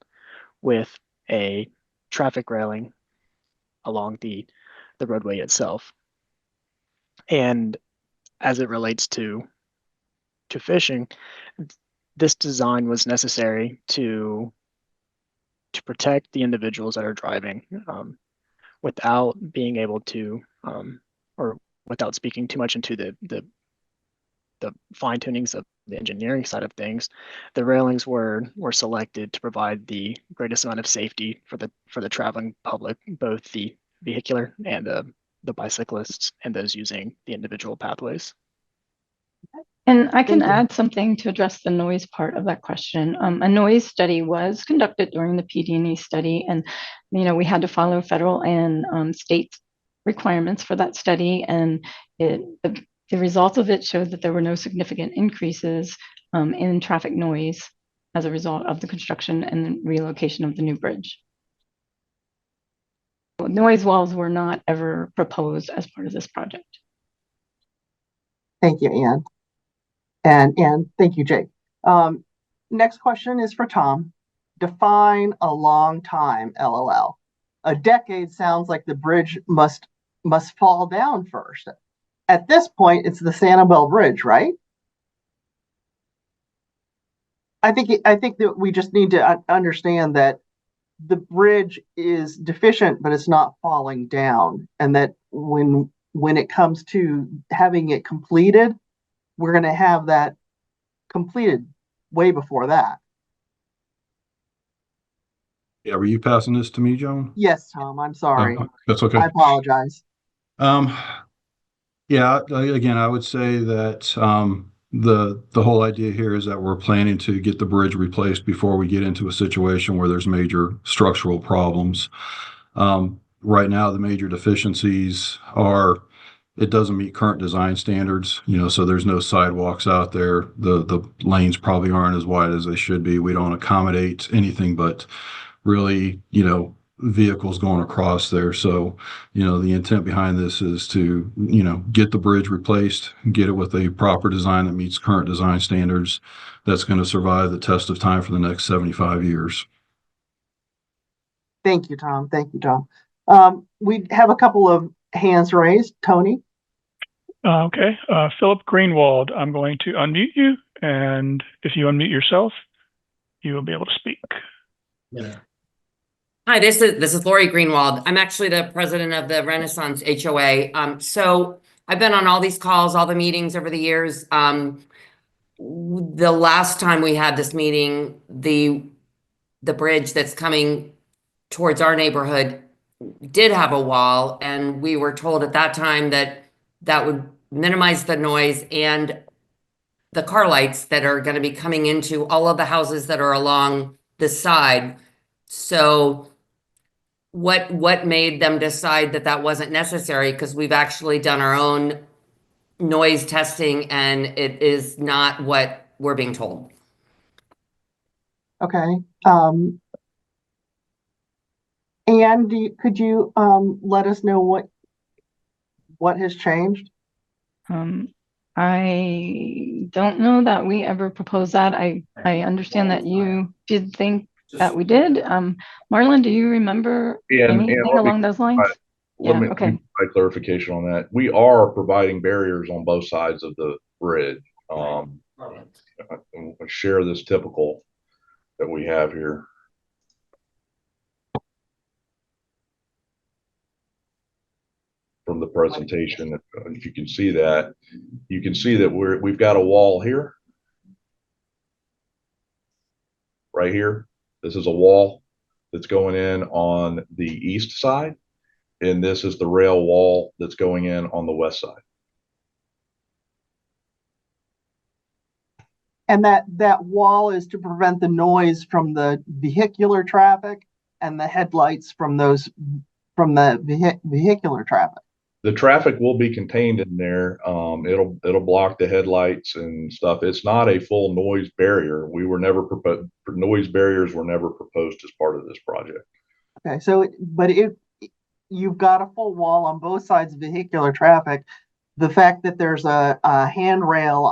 with a traffic railing along the roadway itself. And as it relates to fishing, this design was necessary to protect the individuals that are driving without being able to, or without speaking too much into the fine tunings of the engineering side of things. The railings were selected to provide the greatest amount of safety for the traveling public, both the vehicular and the bicyclists and those using the individual pathways. And I can add something to address the noise part of that question. A noise study was conducted during the PD&E study, and we had to follow federal and state requirements for that study, and the results of it showed that there were no significant increases in traffic noise as a result of the construction and relocation of the new bridge. Noise walls were not ever proposed as part of this project. Thank you, Ann. And thank you, Jake. Next question is for Tom. Define a long time, LOL. A decade sounds like the bridge must fall down first. At this point, it's the Sanibel Bridge, right? I think that we just need to understand that the bridge is deficient, but it's not falling down, and that when it comes to having it completed, we're going to have that completed way before that. Yeah, were you passing this to me, Joan? Yes, Tom, I'm sorry. That's okay. I apologize. Yeah, again, I would say that the whole idea here is that we're planning to get the bridge replaced before we get into a situation where there's major structural problems. Right now, the major deficiencies are it doesn't meet current design standards, so there's no sidewalks out there. The lanes probably aren't as wide as they should be. We don't accommodate anything but really, vehicles going across there. So, the intent behind this is to, get the bridge replaced, get it with a proper design that meets current design standards that's going to survive the test of time for the next 75 years. Thank you, Tom. Thank you, Tom. We have a couple of hands raised. Tony? Okay. Philip Greenwald, I'm going to unmute you, and if you unmute yourself, you will be able to speak. Yeah. Hi, this is Lori Greenwald. I'm actually the president of the Renaissance HOA. So I've been on all these calls, all the meetings over the years. The last time we had this meeting, the bridge that's coming towards our neighborhood did have a wall, and we were told at that time that would minimize the noise and the car lights that are going to be coming into all of the houses that are along the side. So what made them decide that wasn't necessary? Because we've actually done our own noise testing, and it is not what we're being told. Okay. And could you let us know what has changed? I don't know that we ever proposed that. I understand that you did think that we did. Marlon, do you remember anything along those lines? Let me Okay. provide clarification on that. We are providing barriers on both sides of the bridge. I'll share this typical that we have here. From the presentation, if you can see that, you can see that we've got a wall here, right here. This is a wall that's going in on the east side, and this is the rail wall that's going in on the west side. And that wall is to prevent the noise from the vehicular traffic and the headlights from the vehicular traffic. The traffic will be contained in there. It'll block the headlights and stuff. It's not a full noise barrier. We were never proposed. Noise barriers were never proposed as part of this project. Okay, so but if you've got a full wall on both sides of vehicular traffic, the fact that there's a handrail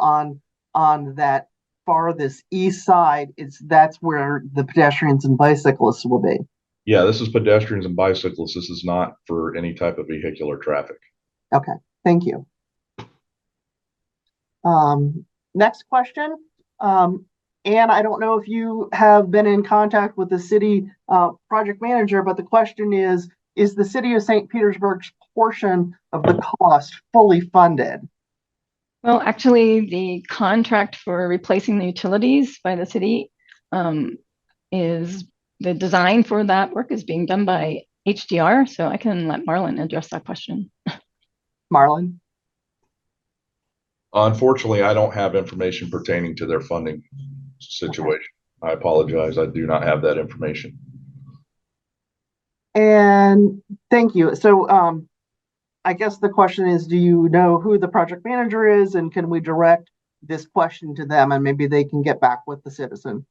on that farthest east side, that's where the pedestrians and bicyclists will be. Yeah, this is pedestrians and bicyclists. This is not for any type of vehicular traffic. Okay, thank you. Next question. Anne, I don't know if you have been in contact with the city project manager, but the question is the city of St. Petersburg's portion of the cost fully funded? Well, actually, the contract for replacing the utilities by the city is the design for that work is being done by HDR, so I can let Marlon address that question. Marlon? Unfortunately, I don't have information pertaining to their funding situation. Okay. I apologize. I do not have that information. And thank you. So I guess the question is, do you know who the project manager is, and can we direct this question to them and maybe they can get back with the citizen?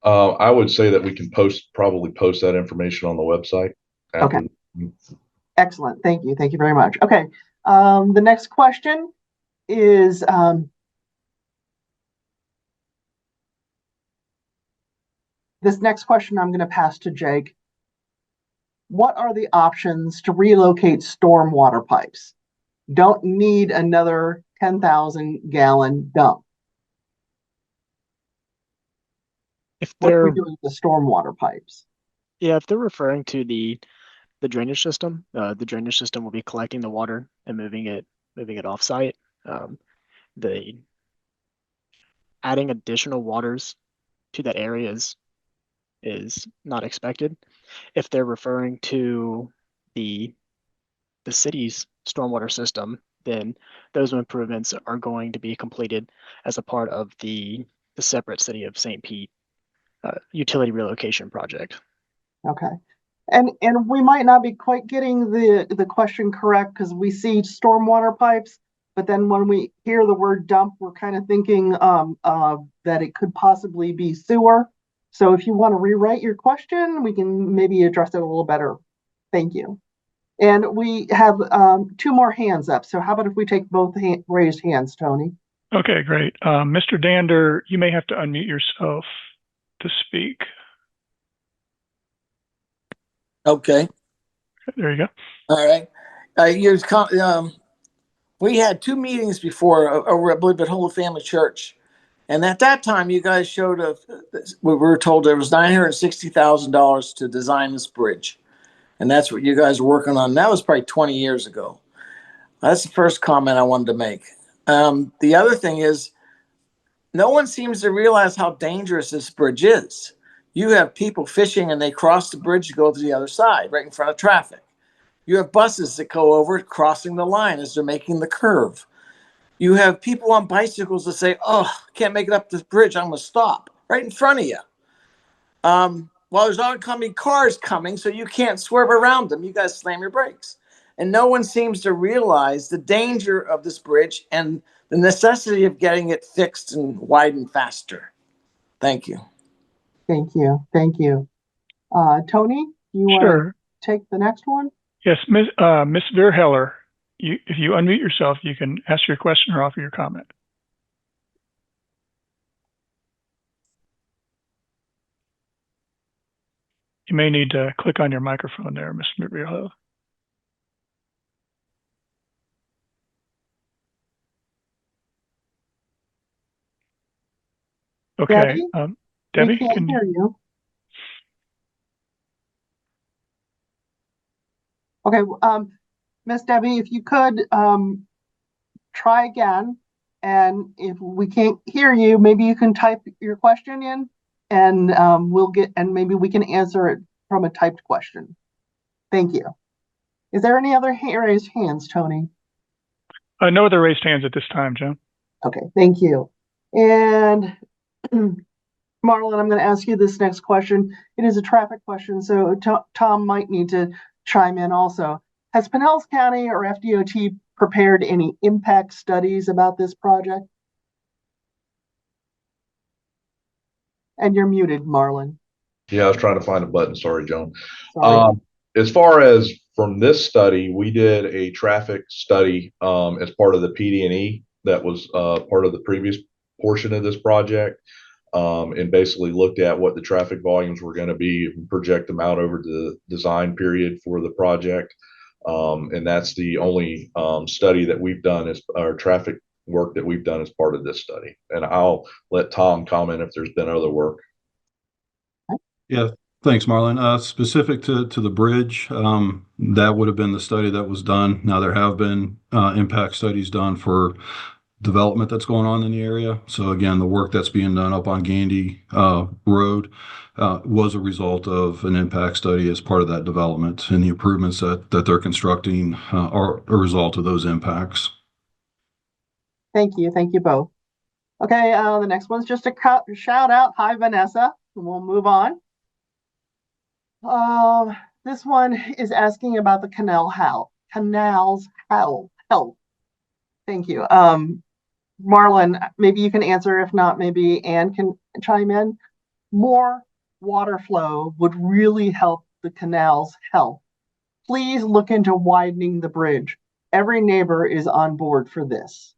I would say that we can probably post that information on the website. Okay. Excellent. Thank you. Thank you very much. Okay. The next question is this next question I'm going to pass to Jake. What are the options to relocate stormwater pipes? Don't need another 10,000 gallon dump. What are we doing with the stormwater pipes? Yeah, if they're referring to the drainage system will be collecting the water and moving it off site. The adding additional waters to that area is not expected. If they're referring to the city's stormwater system, then those improvements are going to be completed as a part of the separate City of St. Pete utility relocation project. Okay. And we might not be quite getting the question correct because we see stormwater pipes, but then when we hear the word dump, we're kind of thinking that it could possibly be sewer. So if you want to rewrite your question, we can maybe address it a little better. Thank you. And we have 2 more hands up. So how about if we take both raised hands, Tony? Okay, great. Mr. Dander, you may have to unmute yourself to speak. Okay. There you go. All right. We had 2 meetings before over, I believe, at Holy Family Church. And at that time, you guys showed we were told there was $960,000 to design this bridge. And that's what you guys were working on. That was probably 20 years ago. That's the first comment I wanted to make. The other thing is, no one seems to realize how dangerous this bridge is. You have people fishing and they cross the bridge to go to the other side, right in front of traffic. You have buses that go over crossing the line as they're making the curve. You have people on bicycles that say, oh, can't make it up this bridge, I'm going to stop right in front of you. While there's oncoming cars coming, so you can't swerve around them. You guys slam your brakes. And no one seems to realize the danger of this bridge and the necessity of getting it fixed and widened faster. Thank you. Thank you. Thank you. Tony, you want Sure. to take the next one? Yes, Miss Verheller, if you unmute yourself, you can ask your question or offer your comment. You may need to click on your microphone there, Ms. Verheller. Okay, Debbie, we can't hear you. Okay, Miss Debbie, if you could try again, and if we can't hear you, maybe you can type your question in, and maybe we can answer it from a typed question. Thank you. Is there any other raised hands, Tony? No other raised hands at this time, Joe. Okay, thank you. And Marlon, I'm going to ask you this next question. It is a traffic question, so Tom might need to chime in also. Has Pinellas County or FDOT prepared any impact studies about this project? And you're muted, Marlon. Yeah, I was trying to find a button. Sorry, Joan. Sorry. As far as from this study, we did a traffic study as part of the PD&E that was part of the previous portion of this project, and basically looked at what the traffic volumes were going to be and project them out over the design period for the project. And that's the only study that we've done as our traffic work that we've done as part of this study. And I'll let Tom comment if there's been other work. Yeah, thanks, Marlon. Specific to the bridge, that would have been the study that was done. Now, there have been impact studies done for development that's going on in the area. So again, the work that's being done up on Gandy Road was a result of an impact study as part of that development, and the improvements that they're constructing are a result of those impacts. Thank you both. Okay, the next one's just a shout out. Hi, Vanessa. We'll move on. This one is asking about the canal's health. Thank you. Marlon, maybe you can answer. If not, maybe Ann can chime in. More water flow would really help the canal's health. Please look into widening the bridge. Every neighbor is on board for this.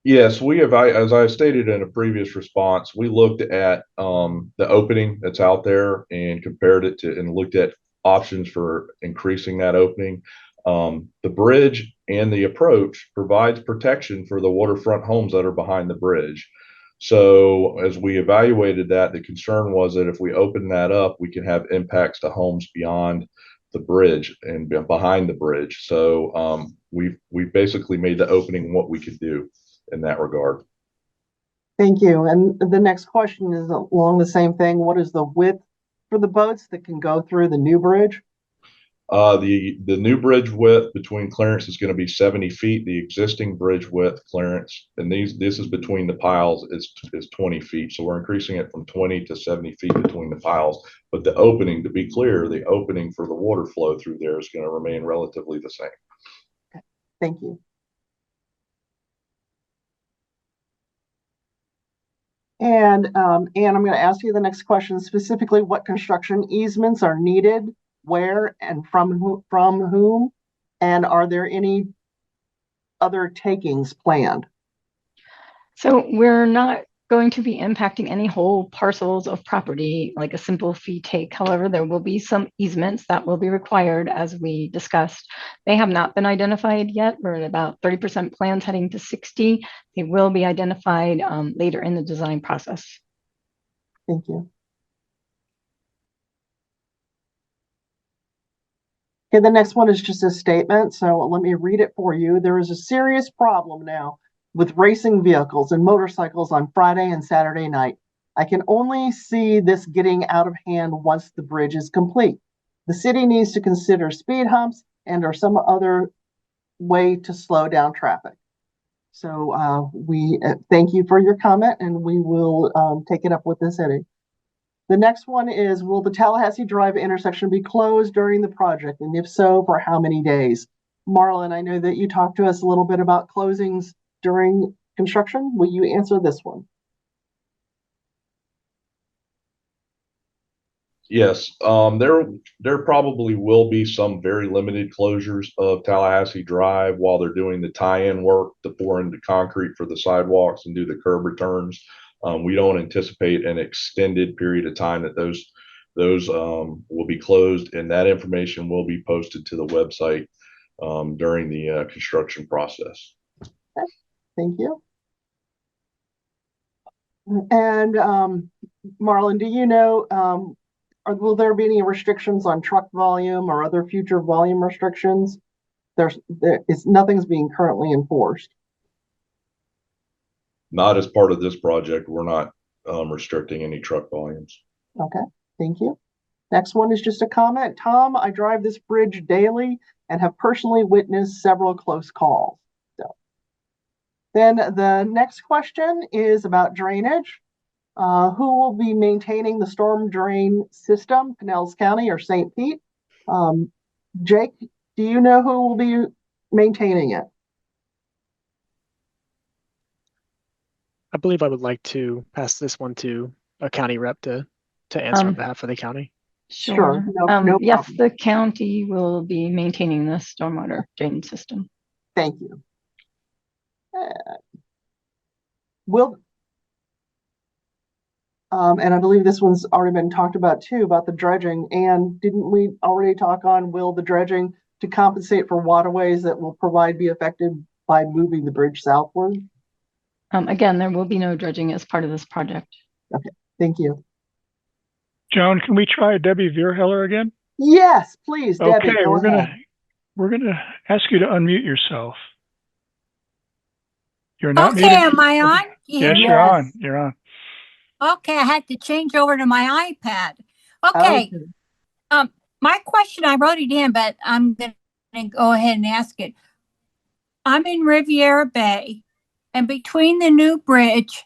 Yes, we have, as I stated in a previous response, we looked at the opening that's out there and compared it to and looked at options for increasing that opening. The bridge and the approach provides protection for the waterfront homes that are behind the bridge. So as we evaluated that, the concern was that if we open that up, we can have impacts to homes beyond the bridge and behind the bridge. So we basically made the opening what we could do in that regard. Thank you. And the next question is along the same thing. What is the width for the boats that can go through the new bridge? The new bridge width between clearance is going to be 70 feet. The existing bridge width clearance, and this is between the piles, is 20 feet. So we're increasing it from 20 to 70 feet between the piles. But the opening, to be clear, the opening for the water flow through there is going to remain relatively the same. Okay. Thank you. And Ann, I'm going to ask you the next question, specifically what construction easements are needed, where and from whom, and are there any other takings planned? So we're not going to be impacting any whole parcels of property like a simple fee take. However, there will be some easements that will be required as we discussed. They have not been identified yet. We're at about 30% plans heading to 60. They will be identified later in the design process. Thank you. Okay, the next one is just a statement. So let me read it for you. There is a serious problem now with racing vehicles and motorcycles on Friday and Saturday night. I can only see this getting out of hand once the bridge is complete. The city needs to consider speed humps and or some other way to slow down traffic. So we thank you for your comment, and we will take it up with the city. The next one is, will the Tallahassee Drive intersection be closed during the project? And if so, for how many days? Marlon, I know that you talked to us a little bit about closings during construction. Will you answer this one? Yes, there probably will be some very limited closures of Tallahassee Drive while they're doing the tie-in work to pour into concrete for the sidewalks and do the curb returns. We don't anticipate an extended period of time that those will be closed, and that information will be posted to the website during the construction process. Okay, thank you. And Marlon, do you know, will there be any restrictions on truck volume or other future volume restrictions? Nothing's being currently enforced. Not as part of this project. We're not restricting any truck volumes. Okay, thank you. Next one is just a comment. Tom, I drive this bridge daily and have personally witnessed several close calls. So, then the next question is about drainage. Who will be maintaining the storm drain system, Pinellas County or St. Pete? Jake, do you know who will be maintaining it? I believe I would like to pass this one to a county rep to answer on behalf of the county. Sure. No yes, problem. the county will be maintaining the stormwater drain system. Thank you. And I believe this one's already been talked about too, about the dredging. And didn't we already talk on will the dredging to compensate for waterways that will be affected by moving the bridge southward? Again, there will be no dredging as part of this project. Okay, thank you. Joan, can we try Debbie Vierheller again? Yes, please, Debbie. Okay, we're gonna ask you to unmute yourself. You're not okay, am I on? Yes, you're on. You're on. Okay, I had to change over to my iPad. Okay. My question, I wrote it in, but I'm going to go ahead and ask it. I'm in Riviera Bay, and between the new bridge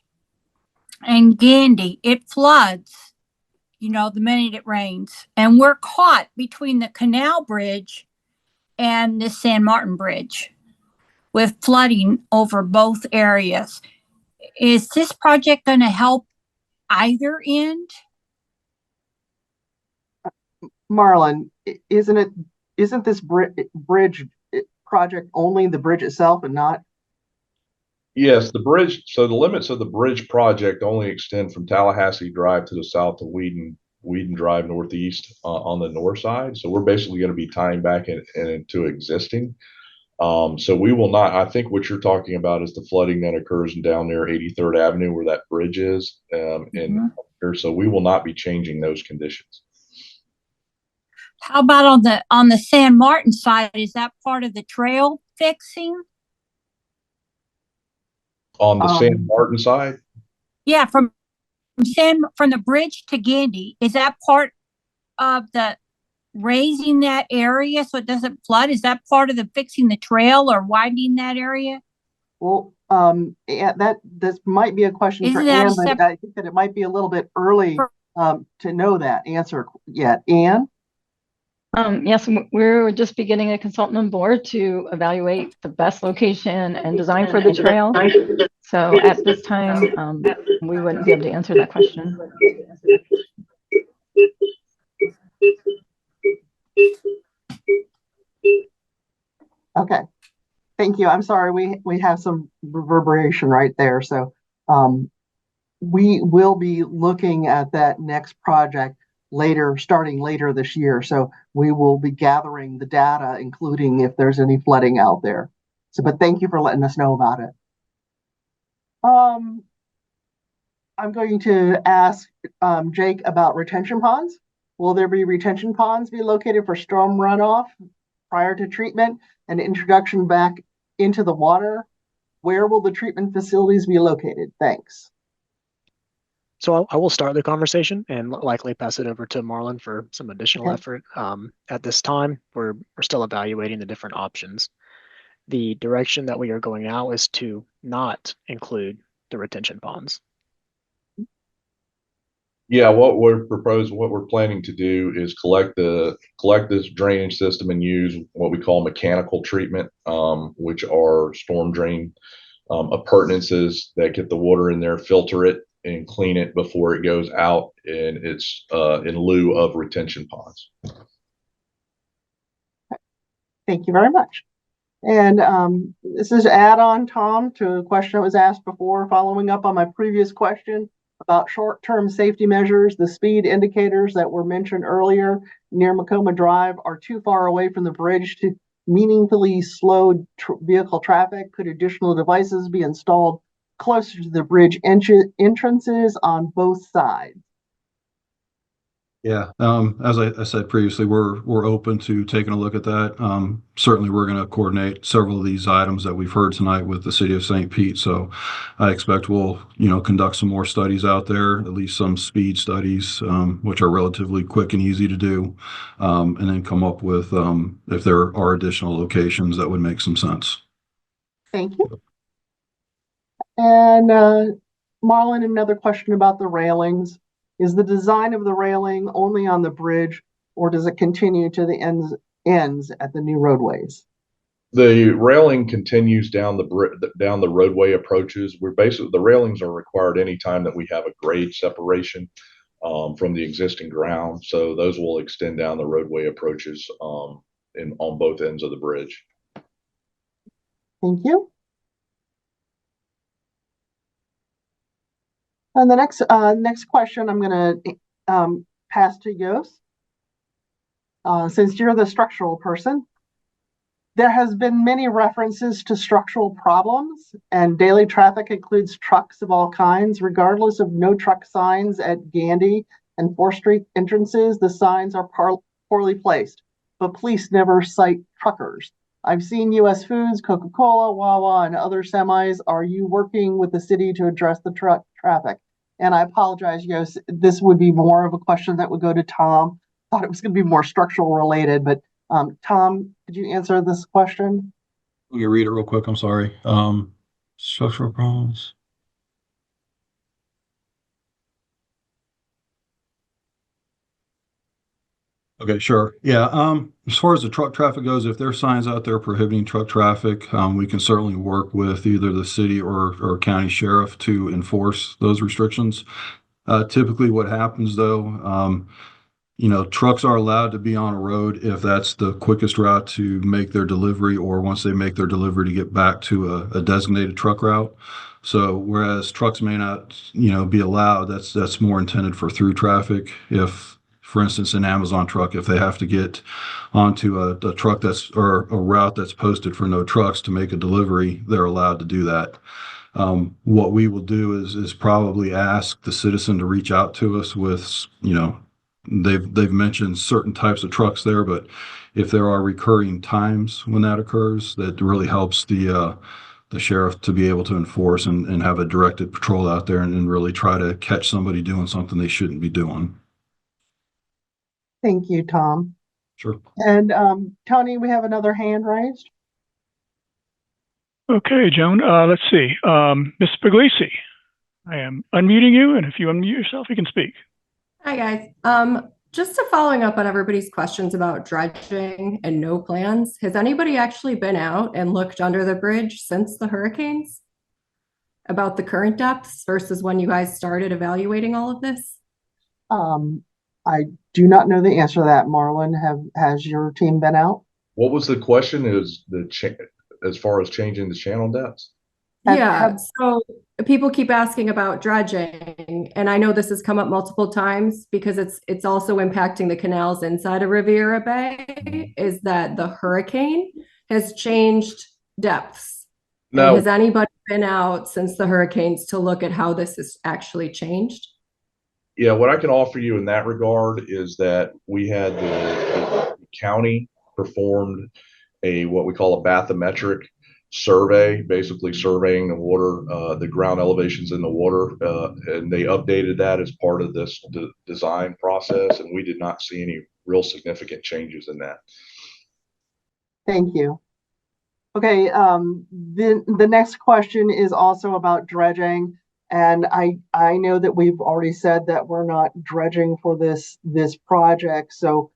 and Gandy, it floods, you know, the minute it rains. And we're caught between the Canal Bridge and the San Martin Bridge with flooding over both areas. Is this project going to help either end? Marlon, isn't this bridge project only the bridge itself and not? Yes, the bridge. So the limits of the bridge project only extend from Tallahassee Drive to the south to Whedon Drive northeast on the north side. So we're basically going to be tying back into existing. So we will not, I think what you're talking about is the flooding that occurs down there 83rd Avenue where that bridge is. So we will not be changing those conditions. How about on the San Martin side? Is that part of the trail fixing? On the San Martin side? Yeah, from the bridge to Gandy, is that part of the raising that area so it doesn't flood? Is that part of the fixing the trail or widening that area? Well, this might be a question for Ann, but I think that it might be a little bit early to know that answer yet. Ann? Yes, we're just beginning a consultant on board to evaluate the best location and design for the trail. So at this time, we wouldn't be able to answer that question. Okay, thank you. I'm sorry, we have some reverberation right there. So we will be looking at that next project starting later this year. So we will be gathering the data, including if there's any flooding out there. So, but thank you for letting us know about it. I'm going to ask Jake about retention ponds. Will there be retention ponds be located for storm runoff prior to treatment and introduction back into the water? Where will the treatment facilities be located? Thanks. So I will start the conversation and likely pass it over to Marlon for some additional effort. At this time, we're still evaluating the different options. The direction that we are going now is to not include the retention ponds. Yeah, what we're planning to do is collect this drainage system and use what we call mechanical treatment, which are storm drain appurtenances that get the water in there, filter it, and clean it before it goes out, and it's in lieu of retention ponds. Thank you very much. And this is add on, Tom, to a question that was asked before, following up on my previous question about short-term safety measures. The speed indicators that were mentioned earlier near Macoma Drive are too far away from the bridge to meaningfully slow vehicle traffic. Could additional devices be installed closer to the bridge entrances on both sides? Yeah, as I said previously, we're open to taking a look at that. Certainly, we're going to coordinate several of these items that we've heard tonight with the city of St. Pete. So, I expect we'll conduct some more studies out there, at least some speed studies, which are relatively quick and easy to do, and then come up with if there are additional locations that would make some sense. Thank you. And Marlon, another question about the railings. Is the design of the railing only on the bridge, or does it continue to the ends at the new roadways? The railing continues down the roadway approaches. The railings are required anytime that we have a grade separation from the existing ground. So those will extend down the roadway approaches on both ends of the bridge. Thank you. And the next question I'm going to pass to Yost. Since you're the structural person, there has been many references to structural problems, and daily traffic includes trucks of all kinds. Regardless of no truck signs at Gandy and 4th Street entrances, the signs are poorly placed, but police never cite truckers. I've seen U.S. Foods, Coca-Cola, Wawa, and other semis. Are you working with the city to address the truck traffic? And I apologize, Yost, this would be more of a question that would go to Tom. Thought it was going to be more structural related, but Tom, could you answer this question? Let me read it real quick. I'm sorry. Structural problems. Okay, sure. Yeah. As far as the truck traffic goes, if there are signs out there prohibiting truck traffic, we can certainly work with either the city or county sheriff to enforce those restrictions. Typically what happens though, trucks are allowed to be on a road if that's the quickest route to make their delivery, or once they make their delivery to get back to a designated truck route. So whereas trucks may not, be allowed, that's more intended for through traffic. If, for instance, an Amazon truck, if they have to get onto a truck or a route that's posted for no trucks to make a delivery, they're allowed to do that. What we will do is probably ask the citizen to reach out to us with, they've mentioned certain types of trucks there, but if there are recurring times when that occurs, that really helps the sheriff to be able to enforce and have a directed patrol out there and really try to catch somebody doing something they shouldn't be doing. Thank you, Tom. Sure. And Tony, we have another hand raised. Okay, Joan, let's see. Ms. Puglisi, I am unmuting you, and if you unmute yourself, you can speak. Hi, guys. Just to following up on everybody's questions about dredging and no plans, has anybody actually been out and looked under the bridge since the hurricanes about the current depths versus when you guys started evaluating all of this? I do not know the answer to that, Marlon. Has your team been out? What was the question? Is as far as changing the channel depths? Yeah, so people keep asking about dredging, and I know this has come up multiple times because it's also impacting the canals inside of Riviera Bay, is that the hurricane has changed depths. No. Has anybody been out since the hurricanes to look at how this has actually changed? Yeah, what I can offer you in that regard is that we had the county performed what we call a bathymetric survey, basically surveying the water, the ground elevations in the water, and they updated that as part of this design process, and we did not see any real significant changes in that. Thank you. Okay, the next question is also about dredging. And I know that we've already said that we're not dredging for this project. So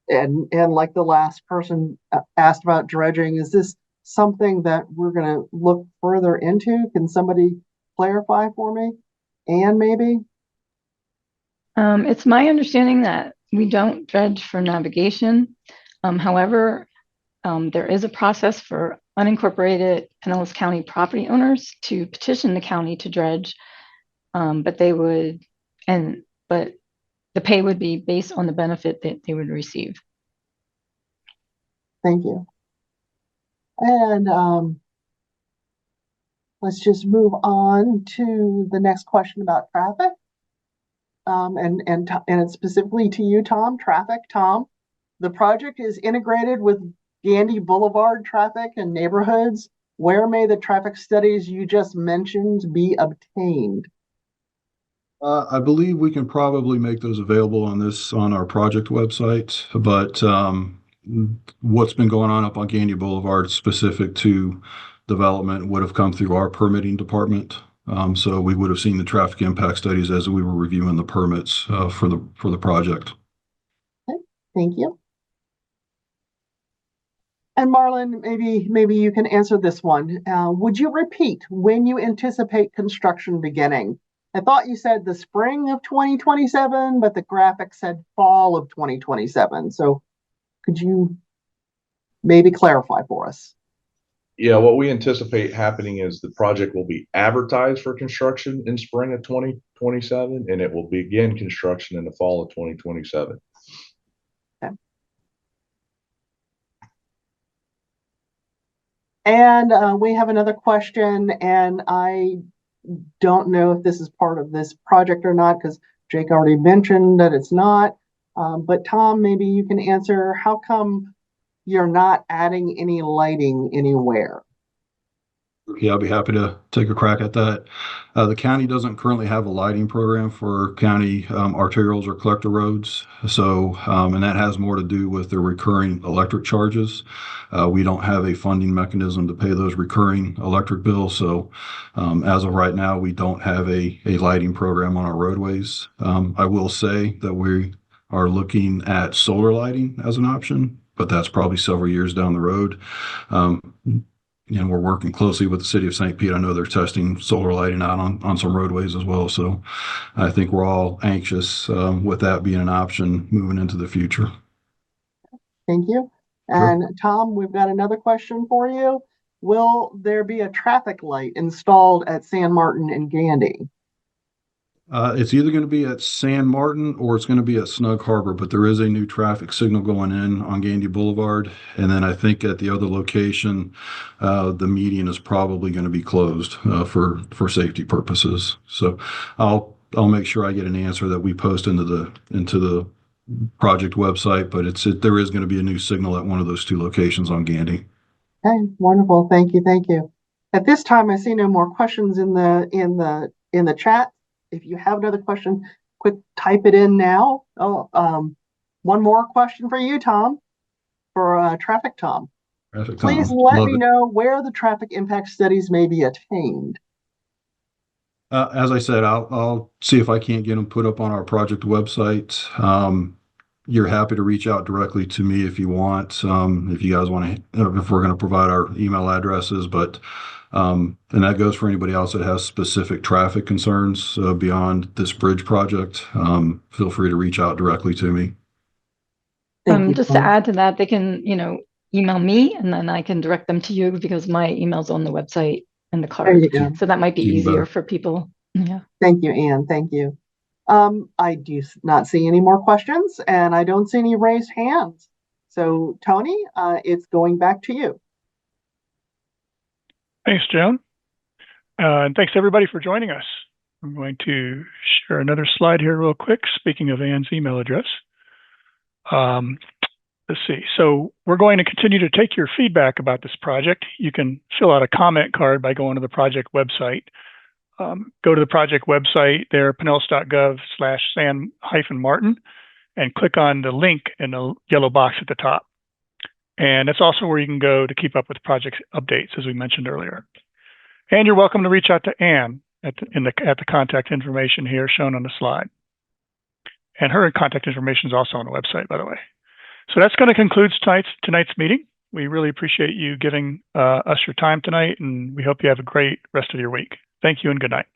and like the last person asked about dredging, is this something that we're going to look further into? Can somebody clarify for me? Anne, maybe? It's my understanding that we don't dredge for navigation. However, there is a process for unincorporated Pinellas County property owners to petition the county to dredge, but the pay would be based on the benefit that they would receive. Thank you. And let's just move on to the next question about traffic. And it's specifically to you, Tom. Traffic, Tom. The project is integrated with Gandy Boulevard traffic and neighborhoods. Where may the traffic studies you just mentioned be obtained? I believe we can probably make those available on our project website, but what's been going on up on Gandy Boulevard specific to development would have come through our permitting department. So we would have seen the traffic impact studies as we were reviewing the permits for the project. Okay, thank you. And Marlon, maybe you can answer this one. Would you repeat when you anticipate construction beginning? I thought you said the spring of 2027, but the graphic said fall of 2027. So could you maybe clarify for us? Yeah, what we anticipate happening is the project will be advertised for construction in spring of 2027, and it will begin construction in the fall of 2027. Okay. And we have another question, and I don't know if this is part of this project or not, because Jake already mentioned that it's not. But Tom, maybe you can answer, how come you're not adding any lighting anywhere? Yeah, I'll be happy to take a crack at that. The county doesn't currently have a lighting program for county arterials or collector roads. So, and that has more to do with the recurring electric charges. We don't have a funding mechanism to pay those recurring electric bills. So, as of right now, we don't have a lighting program on our roadways. I will say that we are looking at solar lighting as an option, but that's probably several years down the road. And we're working closely with the city of St. Pete. I know they're testing solar lighting out on some roadways as well. So I think we're all anxious with that being an option moving into the future. Thank you. And sure. Tom, we've got another question for you. Will there be a traffic light installed at San Martin and Gandy? It's either going to be at San Martin or it's going to be at Snug Harbor, but there is a new traffic signal going in on Gandy Boulevard. And then I think at the other location, the median is probably going to be closed for safety purposes. So I'll make sure I get an answer that we post into the project website, but there is going to be a new signal at one of those two locations on Gandy. Okay, wonderful. Thank you. Thank you. At this time, I see no more questions in the chat. If you have another question, quick type it in now. One more question for you, Tom, for Traffic Tom. Please let me know where the traffic impact studies may be attained. As I said, I'll see if I can't get them put up on our project website. You're happy to reach out directly to me if you want. If you guys want to, if we're going to provide our email addresses, but and that goes for anybody else that has specific traffic concerns beyond this bridge project. Feel free to reach out directly to me. Just to add to that, they can, email me and then I can direct them to you because my email's on the website and the card. So that might be easier for people. Yeah. Thank you, Anne. Thank you. I do not see any more questions and I don't see any raised hands. So Tony, it's going back to you. Thanks, Joan. And thanks everybody for joining us. I'm going to share another slide here real quick. Speaking of Anne's email address. Let's see. So we're going to continue to take your feedback about this project. You can fill out a comment card by going to the project website. Go to the project website there, pinellas.gov/San-Martin, and click on the link in the yellow box at the top. And that's also where you can go to keep up with project updates, as we mentioned earlier. And you're welcome to reach out to Anne at the contact information here shown on the slide. And her contact information is also on the website, by the way. So that's going to conclude tonight's meeting. We really appreciate you giving us your time tonight, and we hope you have a great rest of your week. Thank you and good night.